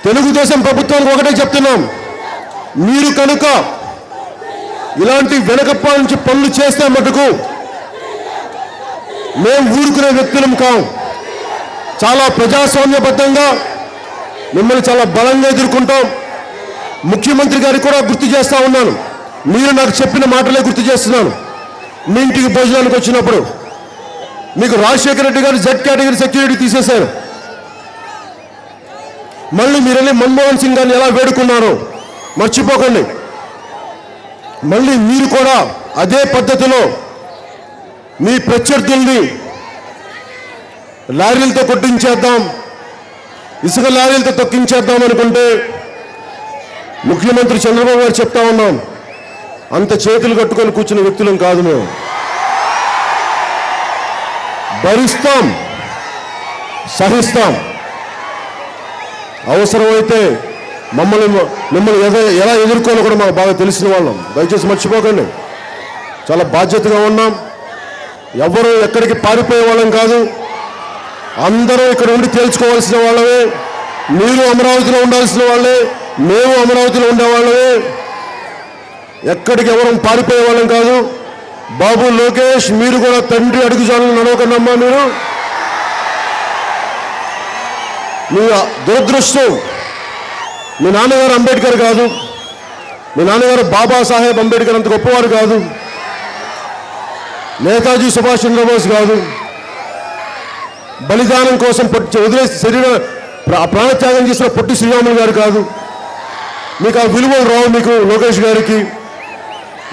Speaker 1: తెలుగుదేశం ప్రభుత్వానికి ఒకటే చెప్తున్నాం, మీరు కనుక ఇలాంటి వెనకప్ప నుంచి పనులు చేస్తే మటుకు మేము ఊరుకునే వ్యక్తులం కాం. చాలా ప్రజాస్వామ్యబద్ధంగా మిమ్మల్ని చాలా బలంగా ఎదుర్కొంటాం. ముఖ్యమంత్రి గారికి కూడా గుర్తు చేస్తా ఉన్నాను, మీరు నాకు చెప్పిన మాటలే గుర్తు చేస్తున్నాను. మీ ఇంటికి భోజనానికి వచ్చినప్పుడు మీకు రాజశేఖర రెడ్డి గారు జెడ్ కేటగిరీ సెక్యూరిటీ తీసేశారు. మళ్ళీ మీరని మన్మోహన్ సింగ్ గారిని ఎలా వేడుకున్నారో మర్చిపోకండి. మళ్ళీ మీరు కూడా అదే పద్ధతిలో మీ ప్రత్యర్థుల్ని లారీలతో కొట్టించేద్దాం, ఇసుక లారీలతో తొక్కించేద్దాం అనుకుంటే ముఖ్యమంత్రి చంద్రబాబు గారు చెప్తా ఉన్నాం, అంత చేతులు కట్టుకొని కూర్చున్న వ్యక్తులం కాదు. మేము భరిస్తాం, సహిస్తాం. అవసరమైతే మిమ్మల్ని ఎలా ఎదుర్కోవాలో కూడా మాకు బాగా తెలిసిన వాళ్ళం. దయచేసి మర్చిపోకండి. చాలా బాధ్యతగా ఉన్నాం. ఎవరు ఎక్కడికి పారిపోయే వాళ్ళం కాదు. అందరూ ఇక్కడ ఉండి తేల్చుకోవాల్సిన వాళ్ళవే. మీరు అమరావతిలో ఉండాల్సిన వాళ్ళే, మేము అమరావతిలో ఉండేవాళ్ళమే. ఎక్కడికి ఎవరు పారిపోయే వాళ్ళం కాదు. బాబు లోకేష్, మీరు కూడా తండ్రి అడుగుజాడలు నడవకనమ్మా. మీరు మీ దురదృష్టం, మీ నాన్నగారు అంబేద్కర్ కాదు, మీ నాన్నగారు బాబాసాహెబ్ అంబేద్కర్ అంత గొప్పవారు కాదు, నేతాజీ సుభాష్ చంద్రబోస్ కాదు. బలిదానం కోసం వదిలేసి శరీర ప్రాణత్యాగం చేసిన పొట్టి శ్రీరాములు గారు కాదు. మీకు ఆ విలువలు రావు మీకు లోకేష్ గారికి.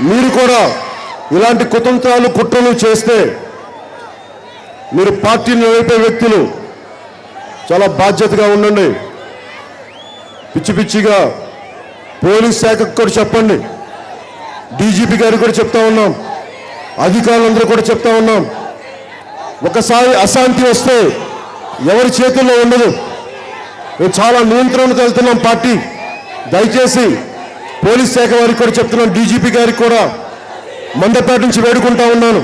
Speaker 1: మీరు కూడా ఇలాంటి కుతంత్రాలు కుట్రలు చేస్తే మీరు పార్టీని నడిపే వ్యక్తులు. చాలా బాధ్యతగా ఉండండి. పిచ్చి పిచ్చిగా పోలీస్ శాఖకు కూడా చెప్పండి, డీజీపీ గారికి కూడా చెప్తా ఉన్నాం, అధికారులందరూ కూడా చెప్తా ఉన్నాం. ఒకసారి అశాంతి వస్తే ఎవరి చేతుల్లో ఉండదు. మేము చాలా నియంత్రణకు వెళ్తున్నాం పార్టీ. దయచేసి పోలీస్ శాఖ వారికి కూడా చెప్తున్నాం, డీజీపీ గారికి కూడా మందపేట నుంచి వేడుకుంటా ఉన్నాను.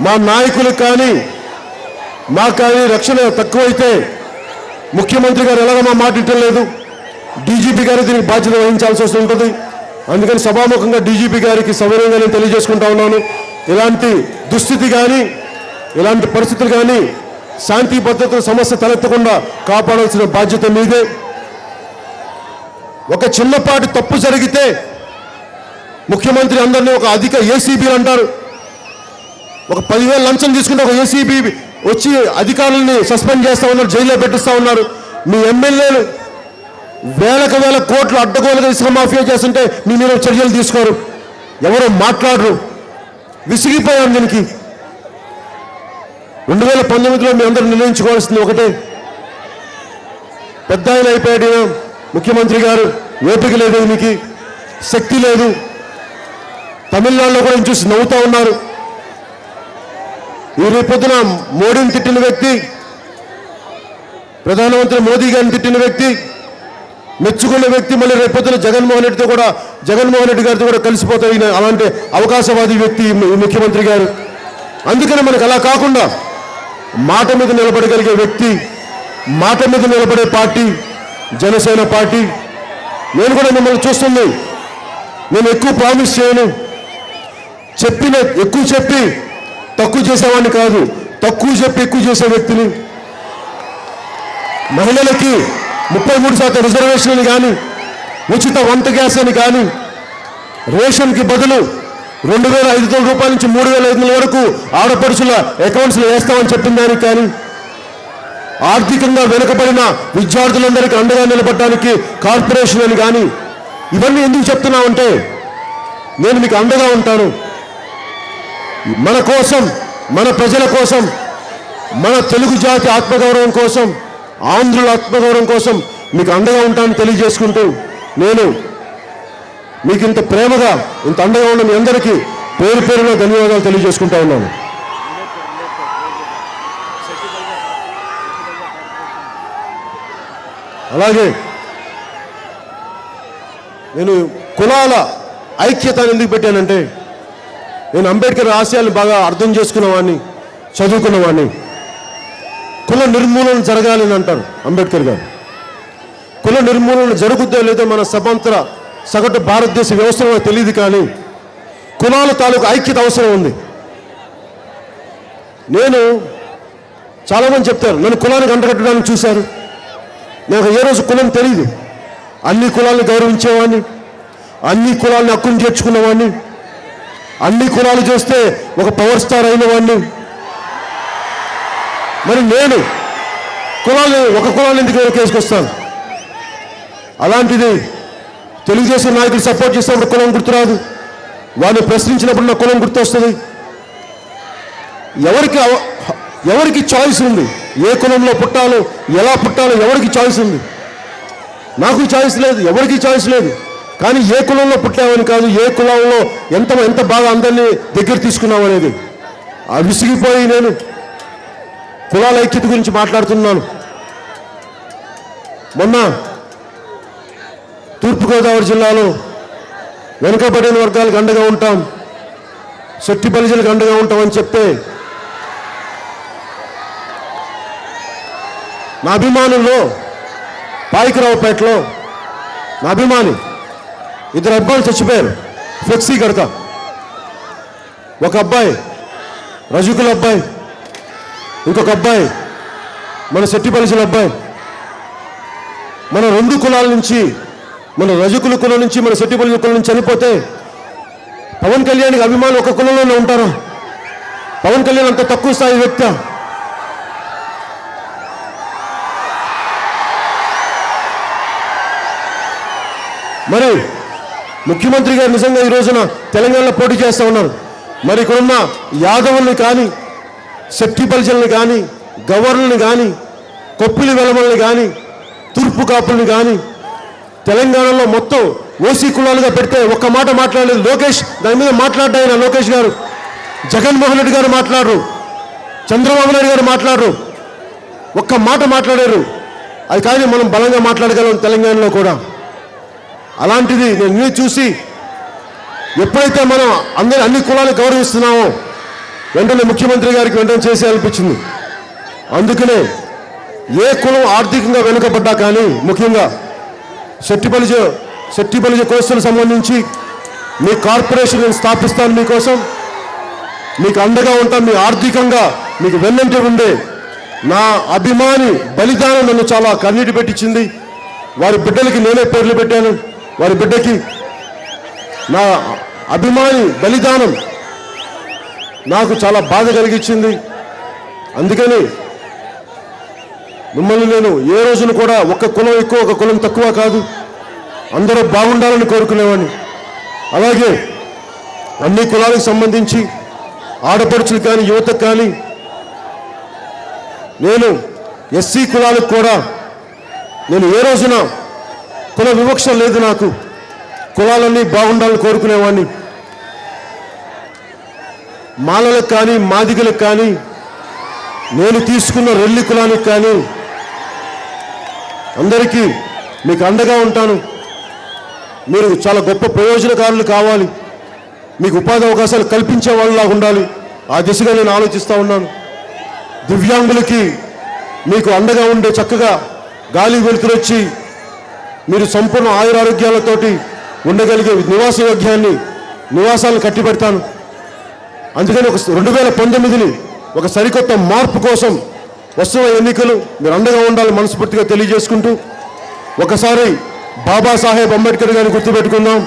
Speaker 1: మా నాయకులకు కానీ మాకు కానీ రక్షణ తక్కువైతే ముఖ్యమంత్రి గారు ఎలాగో మా మాట ఇవ్వడం లేదు, డీజీపీ గారు దీనికి బాధ్యత వహించాల్సి వస్తూ ఉంటుంది. అందుకని సభాముఖంగా డీజీపీ గారికి సౌకర్యంగా నేను తెలియజేసుకుంటా ఉన్నాను. ఇలాంటి దుస్థితి కానీ ఇలాంటి పరిస్థితులు కానీ శాంతి భద్రతల సమస్య తలెత్తకుండా కాపాడాల్సిన బాధ్యత మీదే. ఒక చిన్నపాటి తప్పు జరిగితే ముఖ్యమంత్రి అందరినీ ఒక అధిక ఏసీబీలు అంటారు. ఒక 10,000 లంచం తీసుకుంటే ఒక ఏసీబీ వచ్చి అధికారులని సస్పెండ్ చేస్తూ ఉన్నారు, జైల్లో పెట్టిస్తూ ఉన్నారు. మీ ఎమ్మెల్యేలు వేల కోట్లు అడ్డగోలుగా ఇసుక మాఫియా చేస్తుంటే మీ మీద చర్యలు తీసుకోరు, ఎవరు మాట్లాడరు. విసిగిపోయాం దీనికి. 2019లో మీ అందరూ నిర్ణయించుకోవాల్సింది ఒకటే, పెద్ద ఆయన అయిపోయాడు ముఖ్యమంత్రి గారు, ఓపిక లేదు, మీకు శక్తి లేదు. తమిళనాడులో కూడా చూసి నవ్వుతూ ఉన్నారు. ఈ రేపొద్దున మోడీని తిట్టిన వ్యక్తి, ప్రధానమంత్రి మోదీ గారిని తిట్టిన వ్యక్తి, మెచ్చుకున్న వ్యక్తి మళ్ళీ రేపొద్దున జగన్మోహన్ రెడ్డి గారితో కూడా కలిసిపోతాయి. అలాంటి అవకాశవాది వ్యక్తి ముఖ్యమంత్రి గారు. అందుకని మనకు అలా కాకుండా మాట మీద నిలబడగలిగే వ్యక్తి, మాట మీద నిలబడే పార్టీ జనసేన పార్టీ. నేను కూడా మిమ్మల్ని చూస్తుంది, నేను ఎక్కువ ప్రామిస్ చేయను, ఎక్కువ చెప్పి తక్కువ చేసేవాడిని కాదు, తక్కువ చెప్పి ఎక్కువ చేసే వ్యక్తిని. మహిళలకి 33% రిజర్వేషన్ అని కానీ, ఉచిత వంట గ్యాస్ అని కానీ, రేషన్కి బదులు 2,500 రూపాయల నుంచి 3,500 వరకు ఆడపడుచుల అకౌంట్స్లో వేస్తామని చెప్పిన దానికి కానీ, ఆర్థికంగా వెనుకబడిన విద్యార్థులందరికీ అండగా నిలబడడానికి కార్పొరేషన్ అని కానీ, ఇవన్నీ ఎందుకు చెప్తున్నామంటే నేను మీకు అండగా ఉంటాను. మన కోసం, మన ప్రజల కోసం, మన తెలుగు జాతి ఆత్మగౌరవం కోసం, ఆంధ్రుల ఆత్మగౌరవం కోసం మీకు అండగా ఉంటానని తెలియజేసుకుంటూ, నేను మీకు ఇంత ప్రేమగా ఇంత అండగా ఉన్న మీ అందరికీ పేరు పేరున ధన్యవాదాలు తెలియజేసుకుంటా ఉన్నాను. అలాగే నేను కులాల ఐక్యతను ఎందుకు పెట్టానంటే, నేను అంబేద్కర్ ఆశయాలను బాగా అర్థం చేసుకున్నవాడిని, చదువుకున్నవాడిని. కుల నిర్మూలన జరగాలి అని అంటారు అంబేద్కర్ గారు. కుల నిర్మూలన జరుగుద్దో లేదో మన సగటు భారతదేశ వ్యవస్థలో తెలియదు, కానీ కులాల తాలూకు ఐక్యత అవసరం ఉంది. నేను చాలామంది చెప్తారు నన్ను కులానికి అంటగట్టడానికి చూశారు. నాకు ఏ రోజు కులం తెలియదు. అన్ని కులాలను గౌరవించేవాడిని, అన్ని కులాలను హక్కును చేర్చుకునేవాడిని, అన్ని కులాలు చేస్తే ఒక పవర్ స్టార్ అయిన వాడిని. మరి నేను ఒక కులాన్ని ఎందుకు కేసుకొస్తాను? అలాంటిది తెలుగుదేశం నాయకులు సపోర్ట్ చేసినప్పుడు కులం గుర్తురాదు, వాడిని ప్రశ్నించినప్పుడు నా కులం గుర్తొస్తుంది. ఎవరికి చాయిస్ ఉంది, ఏ కులంలో పుట్టాలో, ఎలా పుట్టాలో ఎవరికి చాయిస్ ఉంది? నాకు చాయిస్ లేదు, ఎవరికి చాయిస్ లేదు. కానీ ఏ కులంలో పుట్టామని కాదు, ఏ కులంలో ఎంత బాగా అందరినీ దగ్గర తీసుకున్నామనేది. ఆ విసిగిపోయి నేను కులాల ఐక్యత గురించి మాట్లాడుతున్నాను. మొన్న తూర్పుగోదావరి జిల్లాలో వెనుకబడిన వర్గాలకు అండగా ఉంటాం, శెట్టి బలిజలకు అండగా ఉంటామని చెప్తే నా అభిమానుల్లో పాయికరావుపేటలో నా అభిమాని 2 అబ్బాయిలు చచ్చిపోయారు ఫ్లెక్సీ కడతా. ఒక అబ్బాయి రజకుల అబ్బాయి, ఇంకొక అబ్బాయి మన శెట్టి బలిజల అబ్బాయి. మన 2 కులాల నుంచి, మన రజకుల కులం నుంచి, మన శెట్టి బలిజల కులం నుంచి చనిపోతే పవన్ కళ్యాణ్కి అభిమానులు ఒక కులంలోనే ఉంటారు. పవన్ కళ్యాణ్ అంత తక్కువ స్థాయి వ్యక్తి. మరి ముఖ్యమంత్రి గారు నిజంగా ఈ రోజున తెలంగాణలో పోటీ చేస్తూ ఉన్నారు. మరి ఇక్కడున్న యాదవుల్ని కానీ, శెట్టి బలిజల్ని కానీ, గవర్నర్ని కానీ కొప్పిలి వెలమల్ని కానీ తూర్పు కాపుల్ని కానీ తెలంగాణలో మొత్తం ఓసీ కులాలుగా పెడితే ఒక్క మాట మాట్లాడలేదు లోకేష్. దాని మీద మాట్లాడ్డాయన లోకేష్ గారు, జగన్మోహన్ రెడ్డి గారు మాట్లాడరు, చంద్రబాబు నాయుడు గారు మాట్లాడరు, ఒక్క మాట మాట్లాడారు. అది కానీ మనం బలంగా మాట్లాడగలం తెలంగాణలో కూడా. అలాంటిది నేను చూసి ఎప్పుడైతే మనం అన్ని కులాలు గౌరవిస్తున్నామో వెంటనే ముఖ్యమంత్రి గారికి వెంటనే చేసి అనిపించింది. అందుకనే ఏ కులం ఆర్థికంగా వెనుకబడ్డా కానీ ముఖ్యంగా శెట్టిబలిజ కోర్సులకు సంబంధించి మీ కార్పొరేషన్ నేను స్థాపిస్తాను, మీకోసం మీకు అండగా ఉంటాను, మీ ఆర్థికంగా మీకు వెన్నంటి ఉండే నా అభిమాని బలిదానం నన్ను చాలా కన్నీటి పెట్టించింది. వారి బిడ్డలకి నేనే పేర్లు పెట్టాను. వారి బిడ్డకి నా అభిమాని బలిదానం నాకు చాలా బాధ కలిగించింది. అందుకని మిమ్మల్ని నేను ఏ రోజును కూడా ఒక కులం ఎక్కువ ఒక కులం తక్కువ కాదు, అందరూ బాగుండాలని కోరుకునేవాడిని. అలాగే అన్ని కులాలకు సంబంధించి ఆడపడుచులు కానీ యువతకు కానీ నేను ఎస్సీ కులాలకు కూడా నేను ఏ రోజున కుల వివక్ష లేదు. నాకు కులాలన్నీ బాగుండాలని కోరుకునేవాడిని. మాలలకు కానీ మాదిగలకు కానీ నేను తీసుకున్న రెల్లి కులానికి కానీ అందరికీ మీకు అండగా ఉంటాను. మీరు చాలా గొప్ప ప్రయోజనకారులు కావాలి, మీకు ఉపాధి అవకాశాలు కల్పించే వాళ్ళలాగా ఉండాలి. ఆ దిశగా నేను ఆలోచిస్తూ ఉన్నాను. దివ్యాంగులకి మీకు అండగా ఉండే చక్కగా గాలి వెలుతురు వచ్చి మీరు సంపూర్ణ ఆయురారోగ్యాలతోటి ఉండగలిగే నివాసాలను కట్టిపెడతాను. అందుకని 2019ని ఒక సరికొత్త మార్పు కోసం వస్తున్న ఎన్నికలు మీరు అండగా ఉండాలని మనస్ఫూర్తిగా తెలియజేసుకుంటూ ఒకసారి బాబాసాహెబ్ అంబేద్కర్ గారిని గుర్తుపెట్టుకుందాం.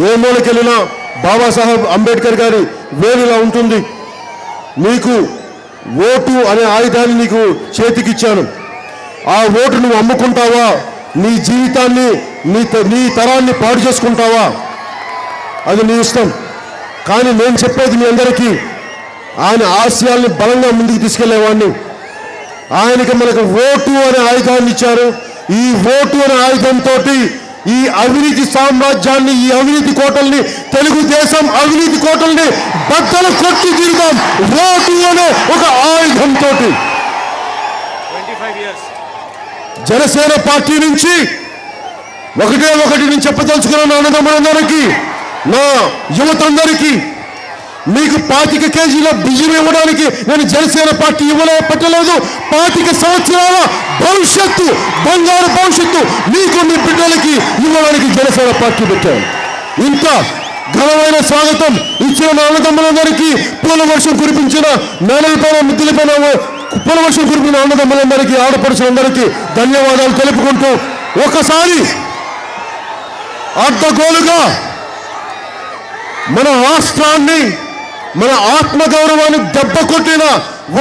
Speaker 1: ఏ మూలకెళ్ళినా బాబాసాహెబ్ అంబేద్కర్ గారి వేలులా ఉంటుంది. నీకు ఓటు అనే ఆయుధాన్ని నీకు చేతికిచ్చాను. ఆ ఓటు నువ్వు అమ్ముకుంటావా, నీ జీవితాన్ని నీ తరాన్ని పాడు చేసుకుంటావా, అది నీ ఇష్టం. కానీ నేను చెప్పేది మీ అందరికీ ఆయన ఆశయాల్ని బలంగా ముందుకు తీసుకెళ్లేవాడిని. ఆయనకి మనకు ఓటు అనే ఆయుధాన్ని ఇచ్చారు. ఈ ఓటు అనే ఆయుధంతో ఈ అవినీతి సామ్రాజ్యాన్ని, ఈ అవినీతి కోటల్ని, తెలుగుదేశం అవినీతి కోటల్ని బద్దలు కొట్టి తీరుదాం ఓటు అనే ఒక ఆయుధంతో. జనసేన పార్టీ నుంచి ఒకటి నేను చెప్పదలుచుకున్నాను అన్నదమ్ములందరికీ, నా యువతందరికీ, మీకు 25 కేజీల బియ్యం ఇవ్వడానికి నేను జనసేన పార్టీ పెట్టలేదు. 25 సంవత్సరాల భవిష్యత్తు, బంగారు భవిష్యత్తు మీకు మీ బిడ్డలకి ఇవ్వడానికి జనసేన పార్టీ పెట్టాను. ఇంత ఘనమైన స్వాగతం ఇచ్చిన నా అన్నదమ్ములందరికీ, పూల వర్షం కురిపించిన మేనలపైన మిద్దులపైన పూల వర్షం కురిపిన అన్నదమ్ములందరికీ, ఆడపడుచులందరికీ ధన్యవాదాలు తెలుపుకుంటూ ఒకసారి అడ్డగోలుగా మన రాష్ట్రాన్ని, మన ఆత్మగౌరవాన్ని దెబ్బ కొట్టిన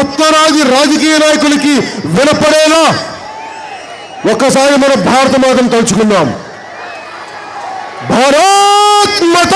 Speaker 1: ఉత్తరాది రాజకీయ నాయకులకి వినపడేలా ఒక్కసారి మన భారత మాతను తలుచుకుందాం. భారత్ మాత